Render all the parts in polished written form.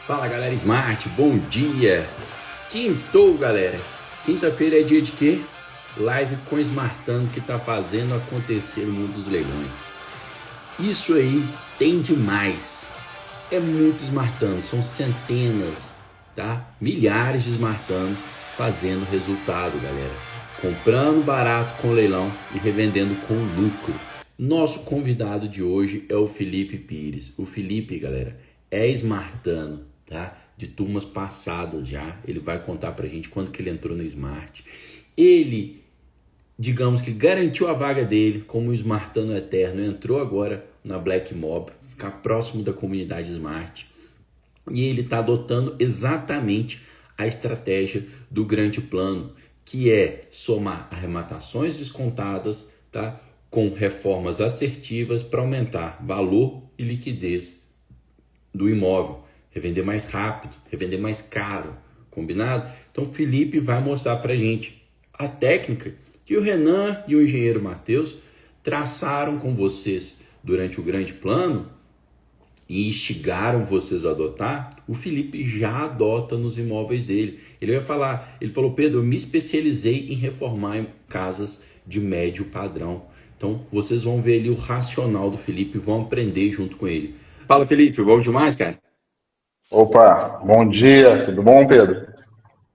Fala galera Smart, bom dia! Quintou, galera! Quinta-feira é dia de quê? Live com o Smartando que tá fazendo acontecer o mundo dos leilões. Isso aí tem demais. É muito Smartando, são centenas, tá? Milhares de Smartando fazendo resultado, galera. Comprando barato com leilão e revendendo com lucro. Nosso convidado de hoje é o Felipe Pires. O Felipe, galera, é Smartando, tá? De turmas passadas já. Ele vai contar pra gente quando que ele entrou no Smart. Ele, digamos que garantiu a vaga dele como Smartando Eterno. Entrou agora na Black Mob, ficar próximo da comunidade Smart. E ele está adotando exatamente a estratégia do grande plano, que é somar arrematações descontadas, tá, com reformas assertivas para aumentar valor e liquidez do imóvel, revender mais rápido, revender mais caro, combinado? Então o Felipe vai mostrar para a gente a técnica que o Renan e o engenheiro Matheus traçaram com vocês durante o grande plano e instigaram vocês a adotar. O Felipe já adota nos imóveis dele. Ele vai falar, ele falou: Pedro, eu me especializei em reformar em casas de médio padrão. Então vocês vão ver ali o racional do Felipe e vão aprender junto com ele. Fala, Felipe, bom demais, cara? Opa, bom dia, tudo bom, Pedro?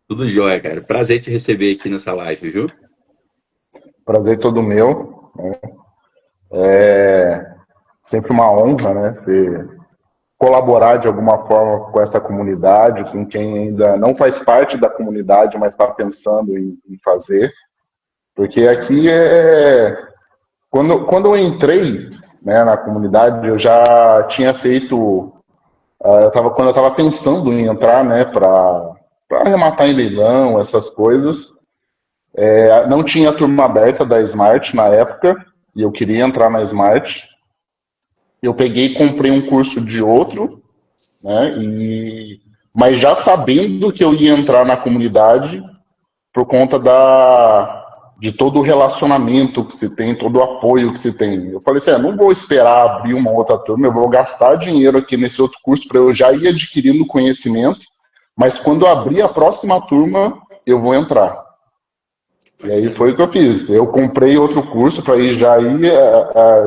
Tudo jóia, cara. Prazer te receber aqui nessa live, viu? Prazer todo meu. É sempre uma honra, né, colaborar de alguma forma com essa comunidade, com quem ainda não faz parte da comunidade, mas está pensando em fazer. Porque aqui quando eu entrei, né, na comunidade, eu já tinha feito, quando eu estava pensando em entrar, né, para arrematar em leilão, essas coisas. Não tinha turma aberta da Smart na época, e eu queria entrar na Smart. Eu peguei e comprei um curso de outro, né? Mas já sabendo que eu ia entrar na comunidade por conta de todo o relacionamento que se tem, todo o apoio que se tem. Eu falei assim, não vou esperar abrir uma outra turma, eu vou gastar dinheiro aqui nesse outro curso para eu já ir adquirindo conhecimento, mas quando eu abrir a próxima turma, eu vou entrar. E aí Bacana. foi o que eu fiz. Eu comprei outro curso para ir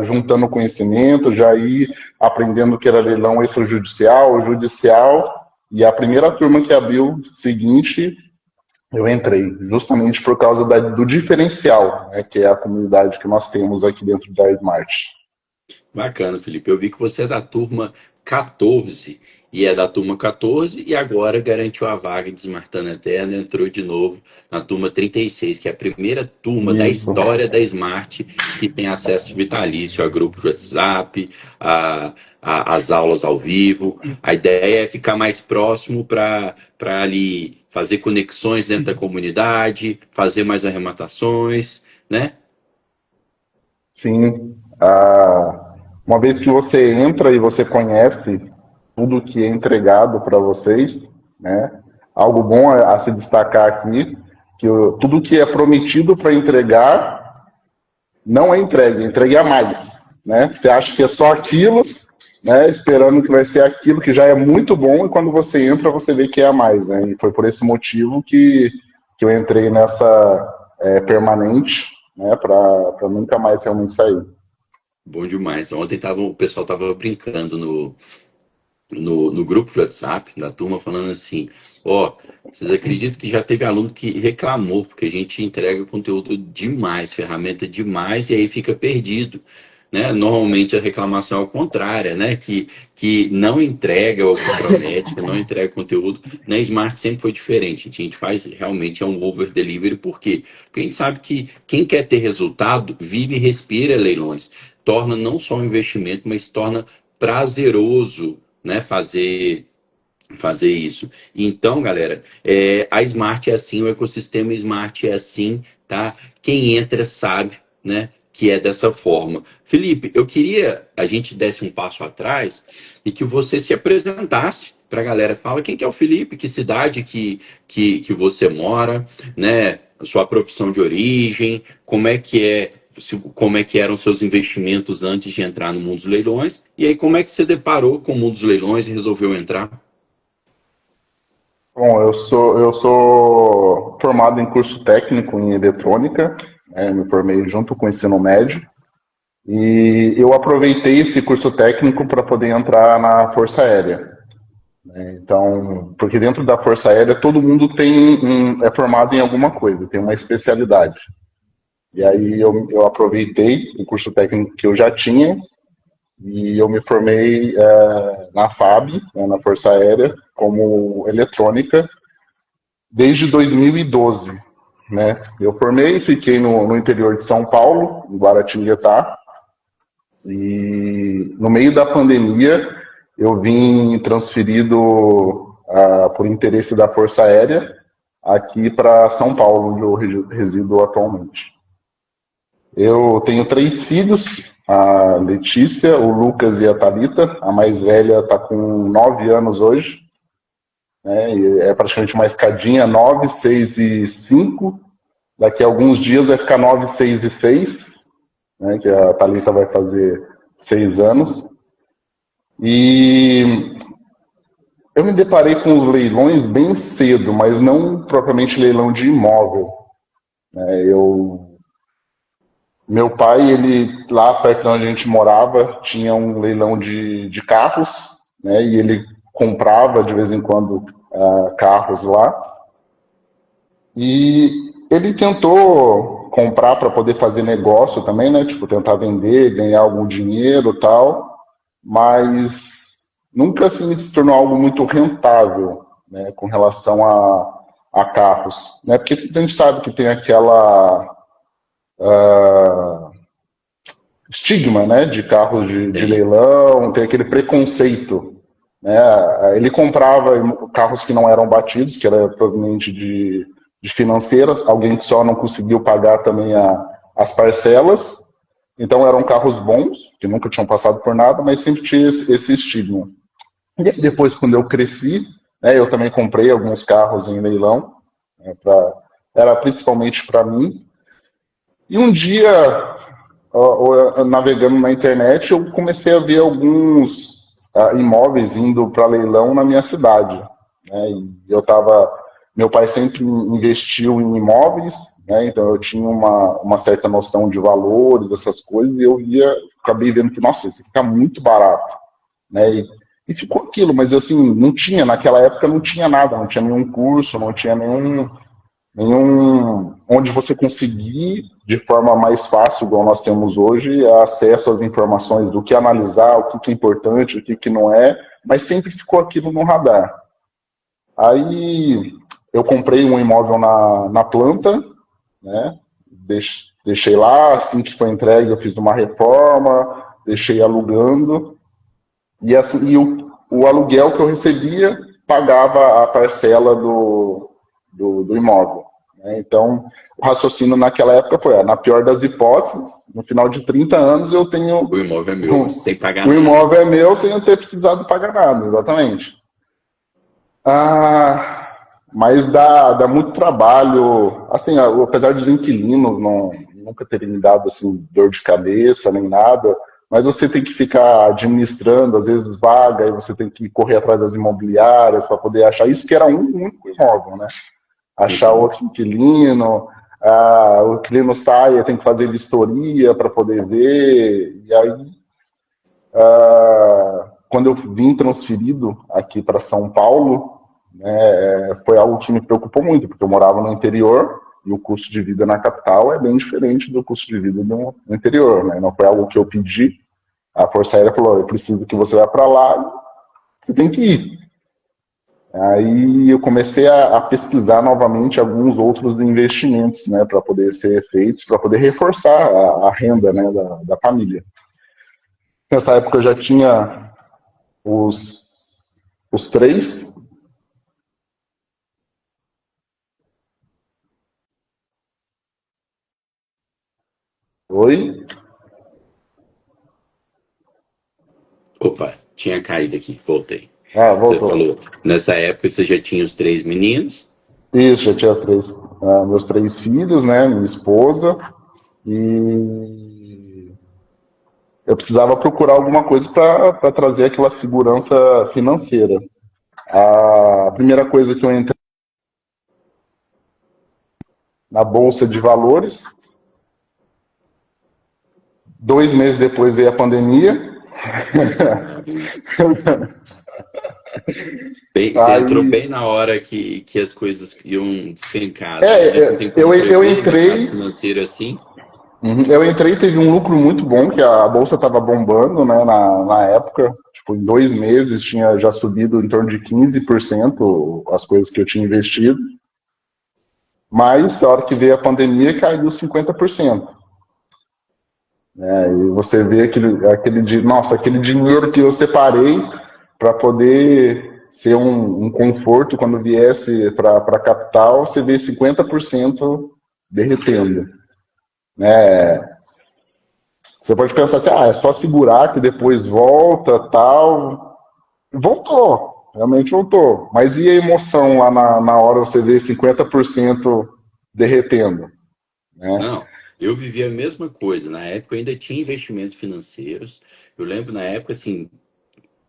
juntando conhecimento, já ir aprendendo o que era leilão extrajudicial, judicial. E a primeira turma que abriu seguinte, eu entrei, justamente por causa do diferencial, né, que é a comunidade que nós temos aqui dentro da Smart. Bacana, Felipe. Eu vi que você é da turma 14 e é da turma 14 e agora garantiu a vaga de Smartando Eterno, entrou de novo na turma 36, que é a primeira turma da Isso. história da Smart que tem acesso vitalício a grupo de WhatsApp, às aulas ao vivo. A ideia é ficar mais próximo para ali fazer conexões dentro da comunidade, fazer mais arrematações, né? Sim. Uma vez que você entra e você conhece tudo que é entregado para vocês, né? Algo bom a se destacar aqui, que tudo que é prometido para entregar não é entregue, é entregue a mais, né? Você acha que é só aquilo, né? Esperando que vai ser aquilo que já é muito bom e quando você entra você vê que é a mais, né? E foi por esse motivo que eu entrei nessa permanente, né? Para nunca mais realmente sair. Bom demais. Ontem o pessoal tava brincando no grupo de WhatsApp da turma, falando assim: ó, vocês acreditam que já teve aluno que reclamou, porque a gente entrega conteúdo demais, ferramenta demais, e aí fica perdido. Né? Normalmente a reclamação é ao contrário, né? Que não entrega o que promete, que não entrega conteúdo. Na Smart sempre foi diferente. A gente faz realmente um over delivery, por quê? Porque a gente sabe que quem quer ter resultado vive e respira leilões. Torna não só um investimento, mas torna prazeroso, né, fazer isso. Então, galera, a Smart é assim, o ecossistema Smart é assim, tá? Quem entra sabe, né, que é dessa forma. Felipe, eu queria a gente desse um passo atrás e que você se apresentasse para a galera. Fala quem que é o Felipe, que cidade que você mora, né? A sua profissão de origem, como é que eram seus investimentos antes de entrar no mundo dos leilões, e aí como é que você deparou com o mundo dos leilões e resolveu entrar? Bom, eu sou formado em curso técnico em eletrônica, né, me formei junto com o ensino médio, e eu aproveitei esse curso técnico para poder entrar na Força Aérea. Então, porque dentro da Força Aérea todo mundo é formado em alguma coisa, tem uma especialidade. E aí eu aproveitei o curso técnico que eu já tinha e eu me formei na FAB, né, na Força Aérea, como eletrônica desde 2012. Né? Eu formei, fiquei no interior de São Paulo, em Guaratinguetá, e no meio da pandemia eu vim transferido por interesse da Força Aérea aqui para São Paulo, onde eu resido atualmente. Eu tenho 3 filhos, a Letícia, o Lucas e a Thalita. A mais velha está com 9 anos hoje, né? E é praticamente uma escadinha, 9, 6 e 5. Daqui a alguns dias vai ficar 9, 6 e 6, né? Que a Thalita vai fazer 6 anos. E eu me deparei com os leilões bem cedo, mas não propriamente leilão de imóvel. Meu pai, ele lá perto de onde a gente morava, tinha um leilão de carros, né? E ele comprava de vez em quando carros lá. E ele tentou comprar para poder fazer negócio também, né? Tipo, tentar vender, ganhar algum dinheiro e tal, mas nunca assim se tornou algo muito rentável, né? Com relação a carros, né? Porque a gente sabe que tem aquela estigma, né, de carros de leilão, tem aquele preconceito, né? Ele comprava carros que não eram batidos, que era proveniente de financeiras, alguém que só não conseguiu pagar também as parcelas, então eram carros bons, que nunca tinham passado por nada, mas sempre tinha esse estigma. E depois, quando eu cresci, né, eu também comprei alguns carros em leilão, né, era principalmente para mim, e um dia, navegando na internet, eu comecei a ver alguns imóveis indo para leilão na minha cidade. Né? E meu pai sempre investiu em imóveis, né? Então eu tinha uma certa noção de valores, dessas coisas, e acabei vendo que, nossa, isso está muito barato. Né? E ficou aquilo, mas assim, naquela época não tinha nada, não tinha nenhum curso, não tinha nenhum onde você conseguir, de forma mais fácil, igual nós temos hoje, acesso às informações do que analisar, o que é importante, o que não é, mas sempre ficou aquilo no radar. Aí eu comprei um imóvel na planta, né? Deixei lá, assim que foi entregue eu fiz uma reforma, deixei alugando, e assim, o aluguel que eu recebia pagava a parcela do imóvel. Né? Então, o raciocínio naquela época foi, na pior das hipóteses, no final de 30 anos eu tenho... O imóvel é meu, sem pagar o nada. O imóvel é meu sem eu ter precisado pagar nada, exatamente. Mas dá muito trabalho, assim, apesar dos inquilinos nunca terem me dado assim, dor de cabeça nem nada, mas você tem que ficar administrando, às vezes vaga, e você tem que correr atrás das imobiliárias para poder achar isso, que era um único imóvel, né? Achar outro inquilino, o inquilino sai, tem que fazer vistoria para poder ver, e aí, quando eu vim transferido aqui para São Paulo, né, foi algo que me preocupou muito, porque eu morava no interior, e o custo de vida na capital é bem diferente do custo de vida no interior, né? Não foi algo que eu pedi, a Força Aérea falou, eu preciso que você vá para lá, você tem que ir. Aí eu comecei a pesquisar novamente alguns outros investimentos, né, para poder ser feitos, para poder reforçar a renda, né, da família. Nessa época eu já tinha os 3. Oi? Opa, tinha caído aqui, voltei. Voltou. Você falou, nessa época você já tinha os 3 meninos? Isso, já tinha meus 3 filhos, né, minha esposa, e eu precisava procurar alguma coisa para trazer aquela segurança financeira. A primeira coisa que eu entrei na Bolsa de Valores, 2 meses depois veio a pandemia. Você entrou Aí, bem na hora que as coisas iam despencar, né? Não tem como eu prever mercado entrei, financeiro assim. eu entrei, teve um lucro muito bom, que a bolsa estava bombando, né, na época. Tipo, em 2 meses tinha já subido em torno de 15% as coisas que eu tinha investido. Mas a hora que veio a pandemia caiu 50%. E você vê aquele dinheiro que eu separei para poder ser um conforto quando viesse para a capital, você vê 50% derretendo. Você pode pensar assim, é só segurar que depois volta, tal. Voltou, realmente voltou. Mas e a emoção lá na hora você vê 50% derretendo, né? Não, eu vivi a mesma coisa. Na época eu ainda tinha investimentos financeiros. Eu lembro na época, assim,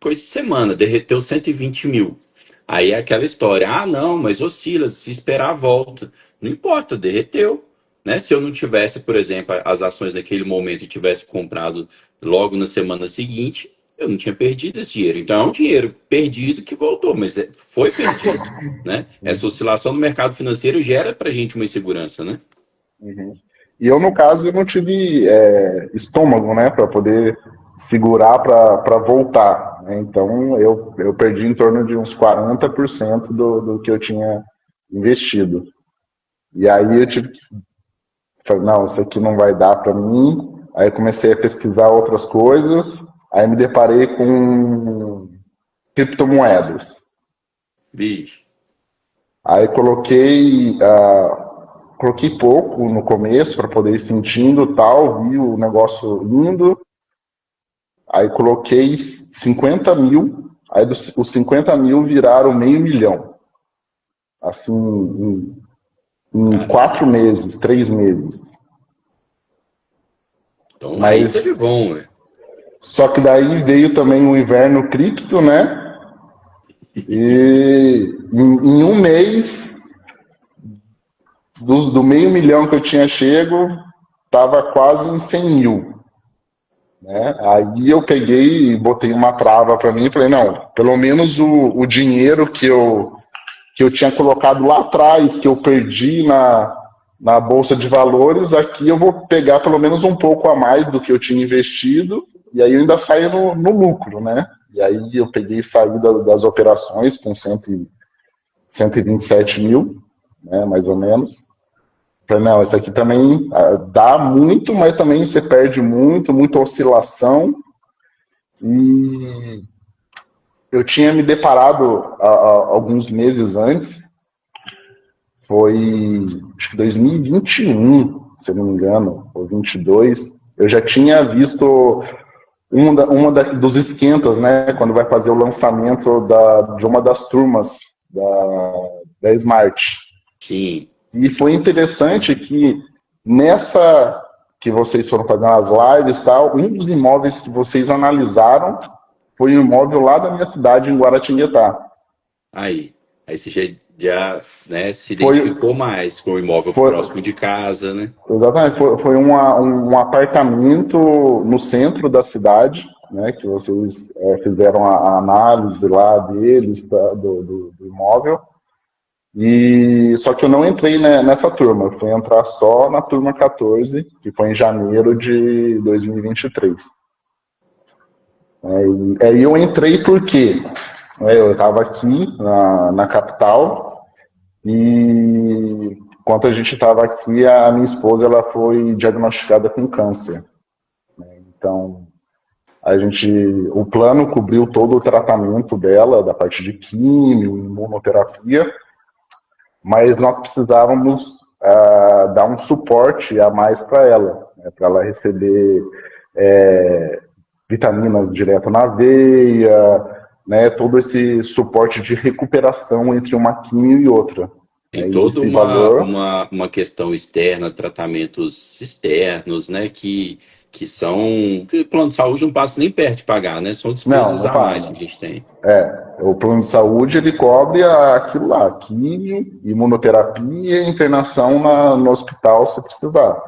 coisa de semana, derreteu 120 mil. Aí é aquela história, ah, não, mas oscila, se esperar a volta. Não importa, derreteu. Né? Se eu não tivesse, por exemplo, as ações naquele momento e tivesse comprado logo na semana seguinte, eu não tinha perdido esse dinheiro. Então é um dinheiro perdido que voltou, mas foi perdido. Né? Essa oscilação no mercado financeiro gera para a gente uma insegurança, né? Uhum. E eu, no caso, eu não tive estômago, né, para poder segurar para voltar, né? Então, eu perdi em torno de uns 40% do que eu tinha investido. E aí eu tive que falar, não, isso aqui não vai dar para mim. Aí eu comecei a pesquisar outras coisas, aí me deparei com criptomoedas. Bicho. Aí coloquei pouco no começo para poder ir sentindo tal, vi o negócio indo. Aí coloquei 50 mil, aí os 50 mil viraram meio milhão. Assim, em Caramba. 4 meses, 3 meses. Então aí teve Mas bom, ué. só que daí veio também o inverno cripto, né? E em um mês, do meio milhão que eu tinha chego, estava quase em 100 mil. Né? Aí eu peguei e botei uma trava para mim e falei, não, pelo menos o dinheiro que eu tinha colocado lá atrás, que eu perdi na Bolsa de Valores, aqui eu vou pegar pelo menos um pouco a mais do que eu tinha investido, e aí eu ainda saio no lucro, né? E aí eu peguei e saí das operações com 127 mil, né, mais ou menos. Falei, não, isso aqui também dá muito, mas também você perde muito, muita oscilação. E eu tinha me deparado alguns meses antes, foi acho que 2021, se eu não me engano, ou 22, eu já tinha visto dos esquentas, né, quando vai fazer o lançamento de uma das turmas da Smart. Sim. E foi interessante que nessa que vocês foram fazendo as lives e tal, um dos imóveis que vocês analisaram foi um imóvel lá da minha cidade, em Guaratinguetá. Aí você já, né, se Foi, identificou mais com o imóvel foi, próximo de casa, né? exatamente, foi um apartamento no centro da cidade, né, que vocês fizeram a análise lá deles, do imóvel. E só que eu não entrei nessa turma, eu fui entrar só na turma 14, que foi em janeiro de 2023. E aí eu entrei porque eu estava aqui na capital e enquanto a gente estava aqui, a minha esposa ela foi diagnosticada com câncer. Então o plano cobriu todo o tratamento dela, da parte de químio, imunoterapia, mas nós precisávamos dar um suporte a mais para ela, né, para ela receber vitaminas direto na veia, né, todo esse suporte de recuperação entre uma quimio e outra. Tem E toda esse valor, uma questão externa, tratamentos externos, né, que que são... que o plano de saúde não passa nem perto de pagar, né? São Não, despesas não a mais que paga. a gente tem. O plano de saúde ele cobre aquilo lá, químio, imunoterapia e internação no hospital se precisar.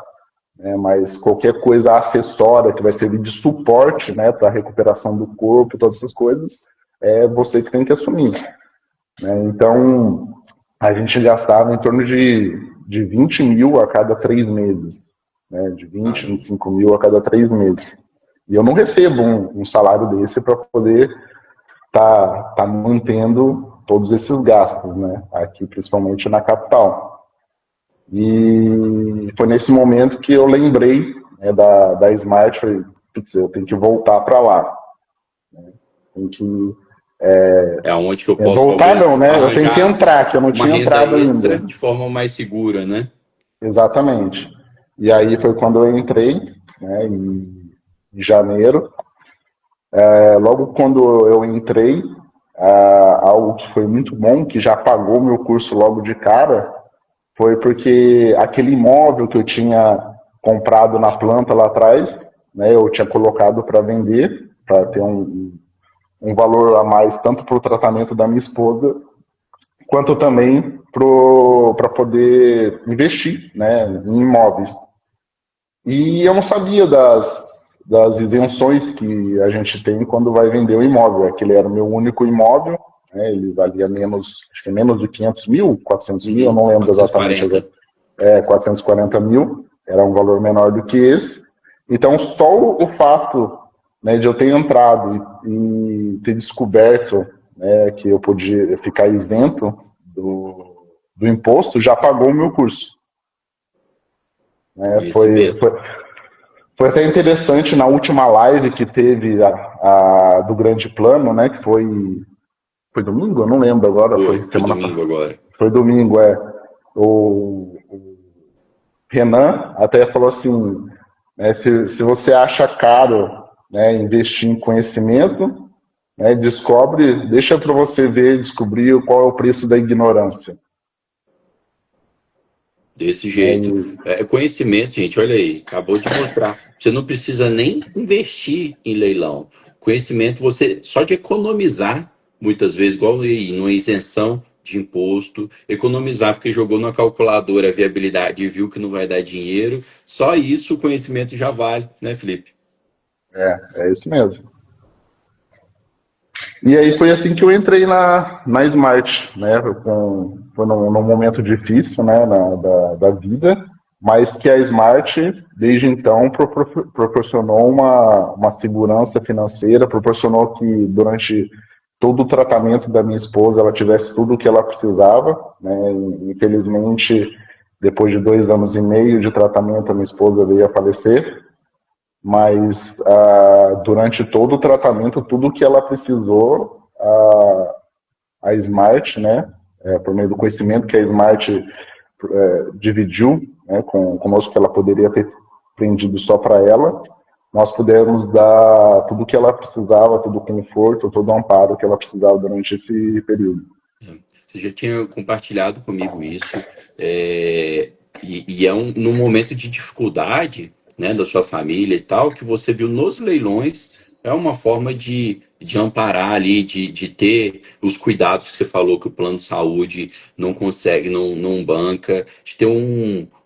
Né? Mas qualquer coisa acessória que vai servir de suporte, né, para a recuperação do corpo, todas essas coisas, é você que tem que assumir. Né? Então, a gente gastava em torno de 20 mil a cada 3 meses. Né? De 20, Caramba. 25 mil a cada 3 meses. E eu não recebo um salário desse para poder tá mantendo todos esses gastos, né? Aqui, principalmente na capital. E foi nesse momento que eu lembrei, né, da Smart, falei, putz, eu tenho que voltar para lá. Tem que É onde que eu posso, voltar não, talvez, né? Eu tenho que arranjar entrar, que eu não uma tinha renda entrado extra ainda. de forma mais segura, né? Exatamente. E aí foi quando eu entrei, né, em janeiro. Logo quando eu entrei, algo que foi muito bom, que já pagou meu curso logo de cara, foi porque aquele imóvel que eu tinha comprado na planta lá atrás, né, eu tinha colocado para vender, para ter um valor a mais, tanto para o tratamento da minha esposa, quanto também para poder investir, né, em imóveis. E eu não sabia das isenções que a gente tem quando vai vender o imóvel. Aquele era o meu único imóvel, né, ele valia menos, acho que menos de 500 mil, 400 mil, eu Uhum, não lembro exatamente agora. 440. 440 mil, era um valor menor do que esse. Então, só o fato, né, de eu ter entrado e ter descoberto, né, que eu podia ficar isento do imposto já pagou o meu curso. Né? Conhecimento. Foi até interessante na última live que teve do Grande Plano, né, que foi domingo? Eu não lembro agora, Foi domingo agora. foi domingo, o Renan até falou assim, né, se você acha caro, né, investir em conhecimento, né, descobre, deixa para você ver, descobrir qual é o preço da ignorância. Desse Né, jeito. Conhecimento, gente, olha aí, acabou de mostrar. Você não precisa nem investir em leilão. Conhecimento, você só de economizar, muitas vezes, igual aí, numa isenção de imposto, economizar porque jogou na calculadora a viabilidade e viu que não vai dar dinheiro, só isso o conhecimento já vale, né, Felipe? é isso mesmo. E aí foi assim que eu entrei na Smart, né? Foi num momento difícil, né, da vida, mas que a Smart, desde então, proporcionou uma segurança financeira, proporcionou que durante todo o tratamento da minha esposa ela tivesse tudo o que ela precisava, né? Infelizmente, depois de 2 anos e meio de tratamento, a minha esposa veio a falecer, mas durante todo o tratamento, tudo que ela precisou, a Smart, né, por meio do conhecimento que a Smart dividiu, né, conosco, que ela poderia ter prendido só para ela, nós pudemos dar tudo o que ela precisava, todo o conforto, todo o amparo que ela precisava durante esse período. Você já tinha compartilhado comigo isso, e é num momento de dificuldade, né, da sua família e tal, que você viu nos leilões, é uma forma de amparar ali, de ter os cuidados que você falou que o plano de saúde não consegue, não banca, de ter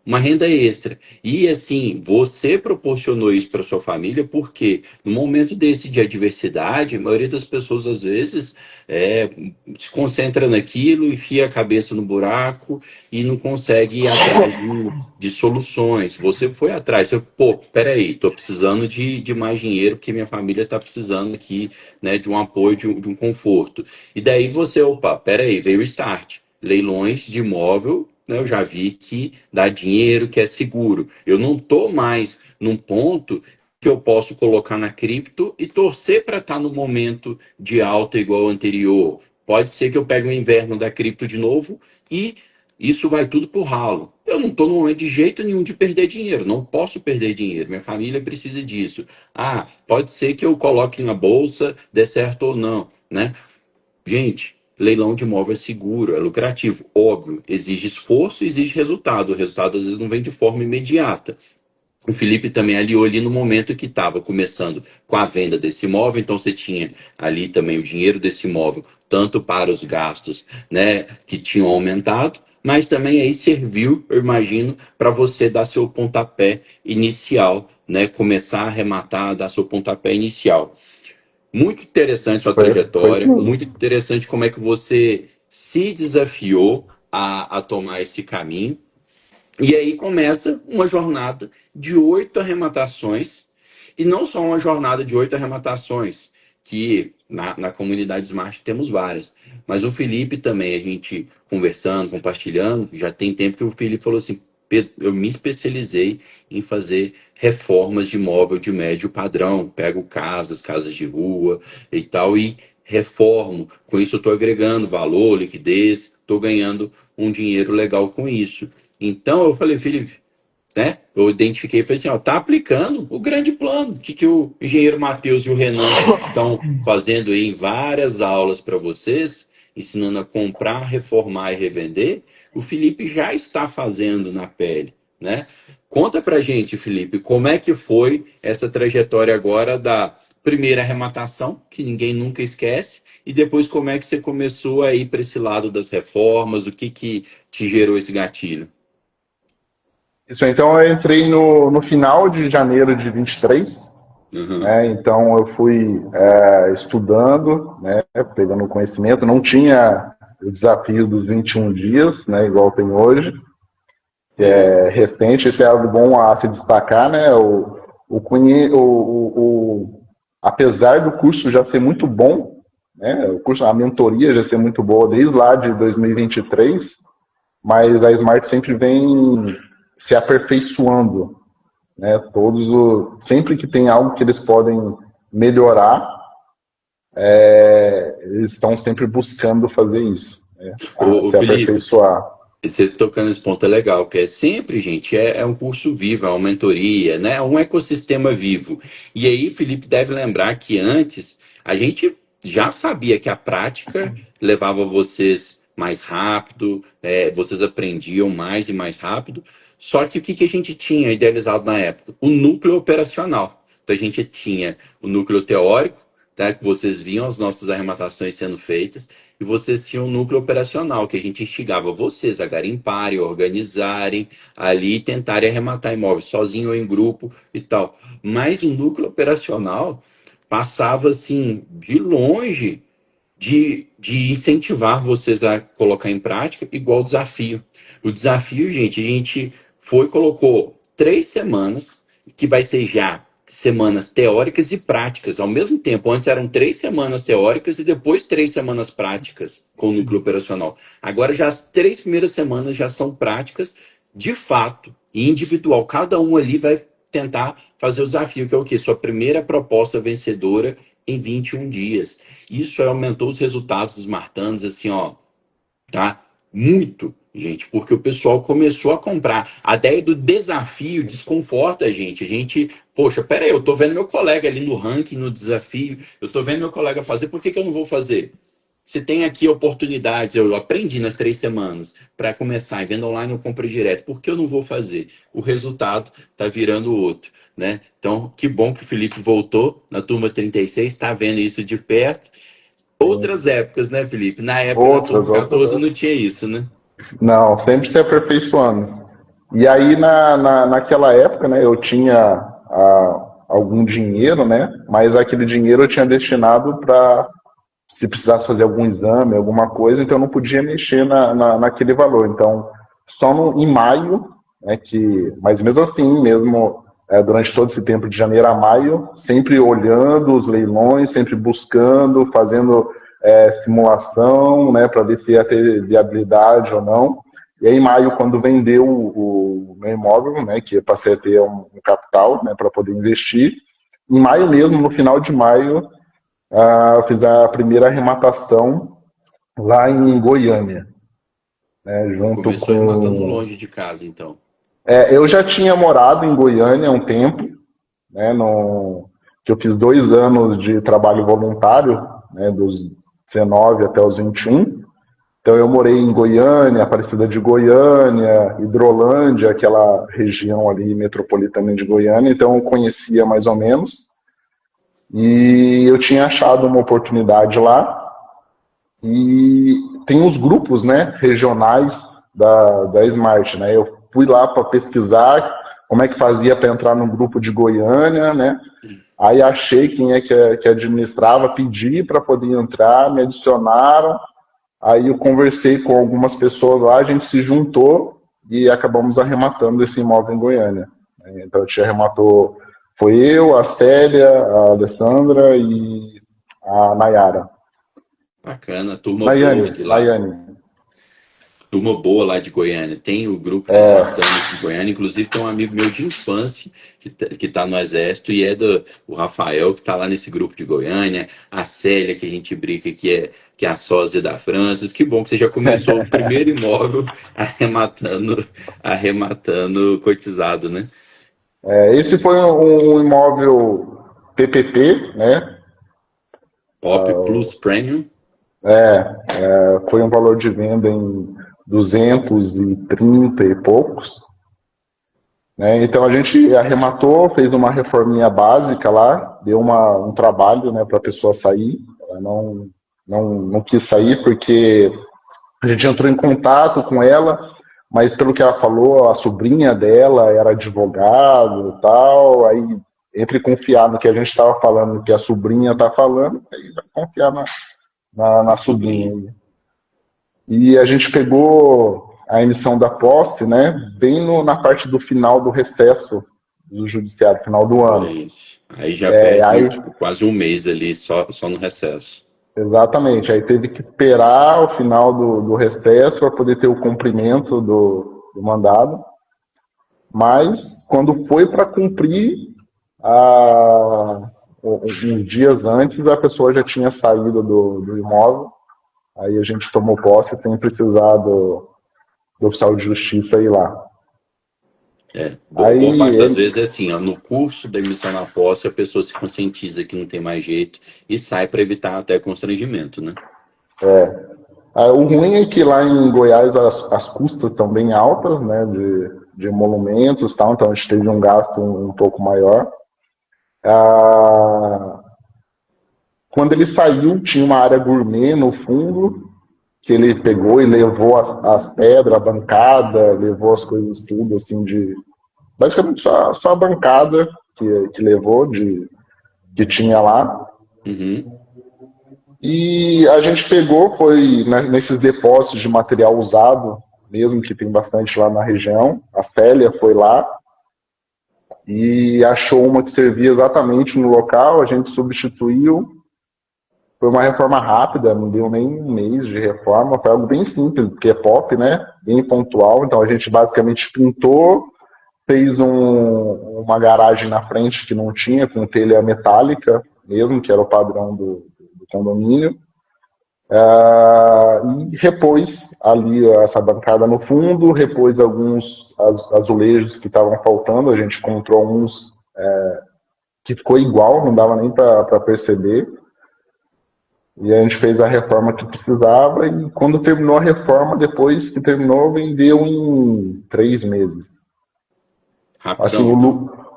uma renda extra. E assim, você proporcionou isso para sua família porque no momento desse de adversidade, a maioria das pessoas às vezes é, se concentra naquilo, enfia a cabeça no buraco e não consegue ir atrás de soluções. Você foi atrás, você, pô, peraí, tô precisando de mais dinheiro porque minha família tá precisando aqui, né, de um apoio, de um conforto. E daí você, opa, peraí, veio o start. Leilões de imóvel, né, eu já vi que dá dinheiro, que é seguro. Eu não tô mais num ponto que eu posso colocar na cripto e torcer para estar no momento de alta igual ao anterior. Pode ser que eu pegue o inverno da cripto de novo e isso vai tudo pro ralo. Eu não estou no momento de jeito nenhum de perder dinheiro, não posso perder dinheiro, minha família precisa disso. Ah, pode ser que eu coloque na bolsa, dê certo ou não, né? Gente, leilão de imóvel é seguro, é lucrativo, óbvio, exige esforço, exige resultado. O resultado às vezes não vem de forma imediata. O Felipe também aliou ali no momento que estava começando com a venda desse imóvel, então você tinha ali também o dinheiro desse imóvel, tanto para os gastos, né, que tinham aumentado, mas também aí serviu, eu imagino, para você dar seu pontapé inicial, né, começar a arrematar, dar seu pontapé inicial. Muito interessante sua Foi isso trajetória, mesmo. muito interessante como é que você se desafiou a tomar esse caminho. E aí começa uma jornada de 8 arrematações, e não só uma jornada de 8 arrematações, que na comunidade Smart temos várias, mas o Felipe também, a gente conversando, compartilhando, já tem tempo que o Felipe falou assim, "Pedro, eu me especializei em fazer reformas de imóvel de médio padrão, pego casas de rua e tal, e reformo, com isso eu estou agregando valor, liquidez, estou ganhando um dinheiro legal com isso. Então eu falei, Felipe, né? Eu identifiquei e falei assim, ó, tá aplicando o grande plano, que o engenheiro Matheus e o Renan estão fazendo aí em várias aulas para vocês, ensinando a comprar, reformar e revender. O Felipe já está fazendo na pele, né? Conta pra gente, Felipe, como é que foi essa trajetória agora da primeira arrematação, que ninguém nunca esquece, e depois como é que você começou a ir para esse lado das reformas, o que te gerou esse gatilho? Isso, então eu entrei no final de janeiro de 23, Uhum. né? Então eu fui estudando, né? Pegando conhecimento. Não tinha o desafio dos 21 dias, né? Igual tem hoje, que É. é recente. Esse é algo bom a se destacar, né? Apesar do curso já ser muito bom, né? A mentoria já ser muito boa desde lá de 2023, mas a Smart sempre vem se aperfeiçoando, né? Sempre que tem algo que eles podem melhorar, eles estão sempre buscando fazer isso, né? Ô, Se Felipe, aperfeiçoar. você tocando esse ponto é legal, que é sempre, gente, é um curso vivo, é uma mentoria, né? É um ecossistema vivo. E aí, Felipe deve lembrar que antes a gente já sabia que a prática levava vocês mais rápido, vocês aprendiam mais e mais rápido. Só que o que a gente tinha idealizado na época? O núcleo operacional. Então a gente tinha o núcleo teórico, tá? Que vocês viam as nossas arrematações sendo feitas, e vocês tinham um núcleo operacional, que a gente instigava vocês a garimparem, organizarem ali e tentarem arrematar imóveis sozinho ou em grupo e tal. Mas o núcleo operacional passava assim de longe de incentivar vocês a colocar em prática igual o desafio. O desafio, gente, a gente foi, colocou 3 semanas, que vai ser já semanas teóricas e práticas ao mesmo tempo. Antes eram 3 semanas teóricas e depois 3 semanas práticas com o núcleo operacional. Agora já as 3 primeiras semanas já são práticas de fato e individual. Cada um ali vai tentar fazer o desafio, que é o quê? Sua primeira proposta vencedora em 21 dias. Isso aumentou os resultados dos martanos, assim, ó, tá? Muito, gente, porque o pessoal começou a comprar. A ideia do desafio desconforta a gente. A gente, poxa, peraí, eu tô vendo meu colega ali no ranking, no desafio, eu tô vendo meu colega fazer, por que eu não vou fazer? Se tem aqui oportunidades, eu aprendi nas 3 semanas para começar e vendo online eu compro direto, por que eu não vou fazer? O resultado tá virando outro, né? Então, que bom que o Felipe voltou na turma 36, está vendo isso de perto. Outras épocas, né, Felipe? Na época da turma Outras, 14 outras. não tinha isso, né? Não, sempre se aperfeiçoando. E aí, naquela época, né, eu tinha algum dinheiro, né, mas aquele dinheiro eu tinha destinado para, se precisasse fazer algum exame, alguma coisa, então eu não podia mexer naquele valor. Então, só em maio, né, mas mesmo assim, mesmo durante todo esse tempo de janeiro a maio, sempre olhando os leilões, sempre buscando, fazendo simulação, né, para ver se ia ter viabilidade ou não. E aí, em maio, quando vendeu o meu imóvel, né, que eu passei a ter um capital, né, para poder investir, em maio mesmo, no final de maio, eu fiz a primeira arrematação lá em Goiânia, né, junto Começou arrematando com... longe de casa, então. eu já tinha morado em Goiânia há um tempo, né, que eu fiz 2 anos de trabalho voluntário, né, dos 19 até os 21. Então eu morei em Goiânia, Aparecida de Goiânia, Hidrolândia, aquela região ali metropolitana de Goiânia, então eu conhecia mais ou menos. E eu tinha achado uma oportunidade lá. E tem uns grupos, né, regionais da Smart, né? Eu fui lá para pesquisar como é que fazia para entrar no grupo de Goiânia, né? Aí achei quem é que administrava, pedi para poder entrar, me adicionaram. Aí eu conversei com algumas pessoas lá, a gente se juntou e acabamos arrematando esse imóvel em Goiânia. Então a gente arrematou, foi eu, a Célia, a Alessandra e a Nayara. Bacana, turma boa Nayane, de lá. Nayane. Turma boa lá de Goiânia. Tem o grupo de espartanos de Goiânia, inclusive tem um amigo meu de infância que tá no Exército e é o Rafael, que tá lá nesse grupo de Goiânia, a Célia, que a gente brinca que é a sósia da Francis. Que bom que você já começou o primeiro imóvel arrematando cotizado, né? Esse foi um imóvel PPP, né? Pop Plus Premium. Foi um valor de venda em 230 e poucos. Né? Então a gente arrematou, fez uma reforminha básica lá, deu um trabalho, né, para a pessoa sair. Ela não quis sair porque a gente entrou em contato com ela, mas pelo que ela falou, a sobrinha dela era advogado e tal, aí entre confiar no que a gente estava falando, no que a sobrinha está falando, aí vai confiar na sobrinha. E a gente pegou a emissão da posse, né, bem na parte do final do recesso do judiciário, final do ano. Isso. Aí já perde tipo, quase um mês ali só no recesso. Exatamente, aí teve que esperar o final do recesso para poder ter o cumprimento do mandado. Mas quando foi para cumprir, uns dias antes, a pessoa já tinha saído do imóvel. Aí a gente tomou posse sem precisar do oficial de justiça ir lá. Boa parte das vezes é assim, ó, no curso da emissão na posse, a pessoa se conscientiza que não tem mais jeito e sai para evitar até constrangimento, né? O ruim é que lá em Goiás as custas estão bem altas, né, de emolumentos e tal, então a gente teve um gasto um pouco maior. Quando ele saiu, tinha uma área gourmet no fundo, que ele pegou e levou as pedras, a bancada, levou as coisas tudo, assim, basicamente só a bancada que levou, que tinha lá. Uhum. E a gente pegou, foi nesses depósitos de material usado, mesmo que tem bastante lá na região. A Célia foi lá e achou uma que servia exatamente no local, a gente substituiu. Foi uma reforma rápida, não deu nem um mês de reforma, foi algo bem simples, porque é pop, né? Bem pontual. Então a gente basicamente pintou, fez uma garagem na frente que não tinha, com telha metálica mesmo, que era o padrão do condomínio. E repôs ali essa bancada no fundo, repôs alguns azulejos que estavam faltando, a gente encontrou uns que ficou igual, não dava nem para perceber. E a gente fez a reforma que precisava e quando terminou a reforma, depois que terminou, vendeu em 3 meses. Rapidão. Assim,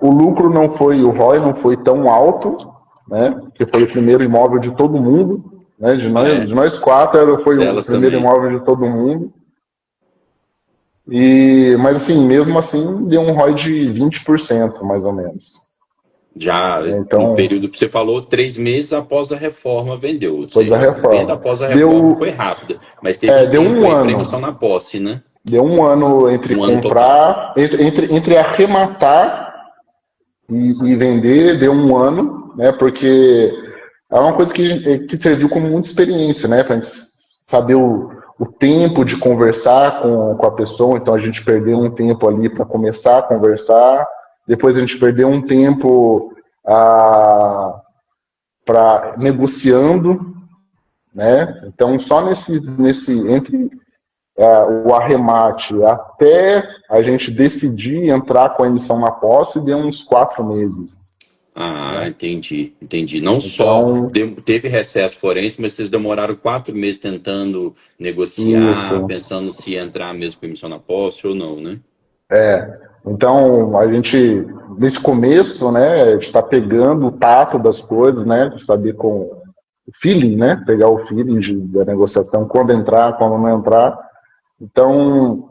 o lucro não foi, o ROI não foi tão alto, né? Porque foi o primeiro imóvel de todo mundo, né? De nós 4 foi o primeiro imóvel de todo mundo. Mas assim, mesmo assim, deu um ROI de 20%, mais ou menos. Já no período que você falou, 3 meses após a reforma vendeu. Após a reforma. Venda após a reforma foi rápida, mas teve deu um ano. Emissão na posse, né? Deu um ano entre comprar, entre arrematar e vender, deu um ano, né? Porque é uma coisa que serviu como muita experiência, né? Para a gente saber o tempo de conversar com a pessoa. Então a gente perdeu um tempo ali para começar a conversar. Depois a gente perdeu um tempo para negociando, né? Então só entre o arremate até a gente decidir entrar com a emissão na posse deu uns 4 meses. Ah, né? entendi. Não só Então, teve recesso forense, mas vocês demoraram 4 meses tentando negociar, isso. pensando se ia entrar mesmo com emissão na posse ou não, né? Então, a gente, nesse começo, né, a gente está pegando o tato das coisas, né, de saber com o feeling, né, pegar o feeling da negociação, quando entrar, quando não entrar. Então,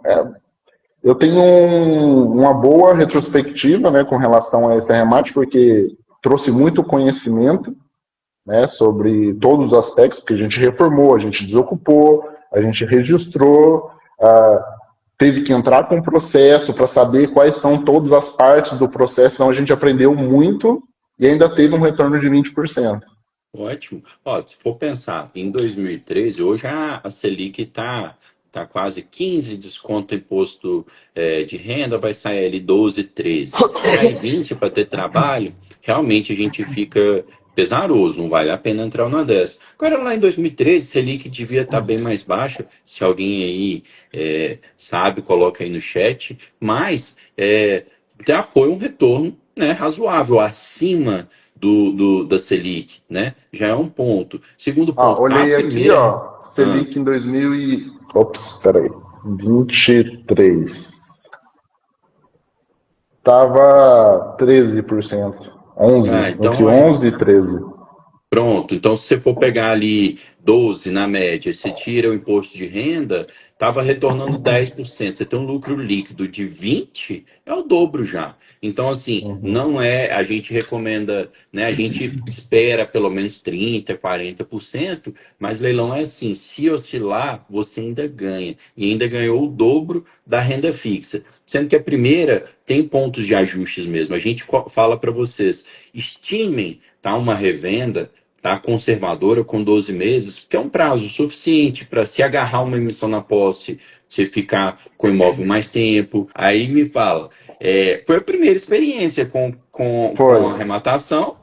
eu tenho uma boa retrospectiva, né, com relação a esse arremate, porque trouxe muito conhecimento, né, sobre todos os aspectos, porque a gente reformou, a gente desocupou, a gente registrou, teve que entrar com o processo para saber quais são todas as partes do processo, então a gente aprendeu muito e ainda teve um retorno de 20%. Ótimo. Ó, se for pensar em 2013, hoje a Selic tá quase 15, desconto imposto de renda, vai sair ali 12, 13. Cai 20 para ter trabalho, realmente a gente fica pesaroso, não vale a pena entrar numa dessa. Agora lá em 2013, Selic devia estar bem mais baixa, se alguém aí sabe, coloca aí no chat, mas já foi um retorno, né, razoável, acima da Selic, né? Já é um ponto. Segundo ponto, a Olhei aqui, primeira. ó, Selic em 2000 e... Ops, peraí. 23. Tava 13%. 11, entre Então 11 e 13. pronto. Então, se você for pegar ali 12 na média, você tira o imposto de renda, estava retornando 10%. Você tem um lucro líquido de 20, é o dobro já. Então, assim, Uhum. não é, a gente recomenda, né? A gente espera pelo menos 30, 40%, mas leilão é assim, se oscilar, você ainda ganha. E ainda ganhou o dobro da renda fixa. Sendo que a primeira tem pontos de ajustes mesmo. A gente fala para vocês, estimem, tá, uma revenda tá conservadora com 12 meses, que é um prazo suficiente para se agarrar uma emissão na posse, você ficar com o imóvel mais tempo. Aí me fala, foi a primeira experiência Foi. com arrematação,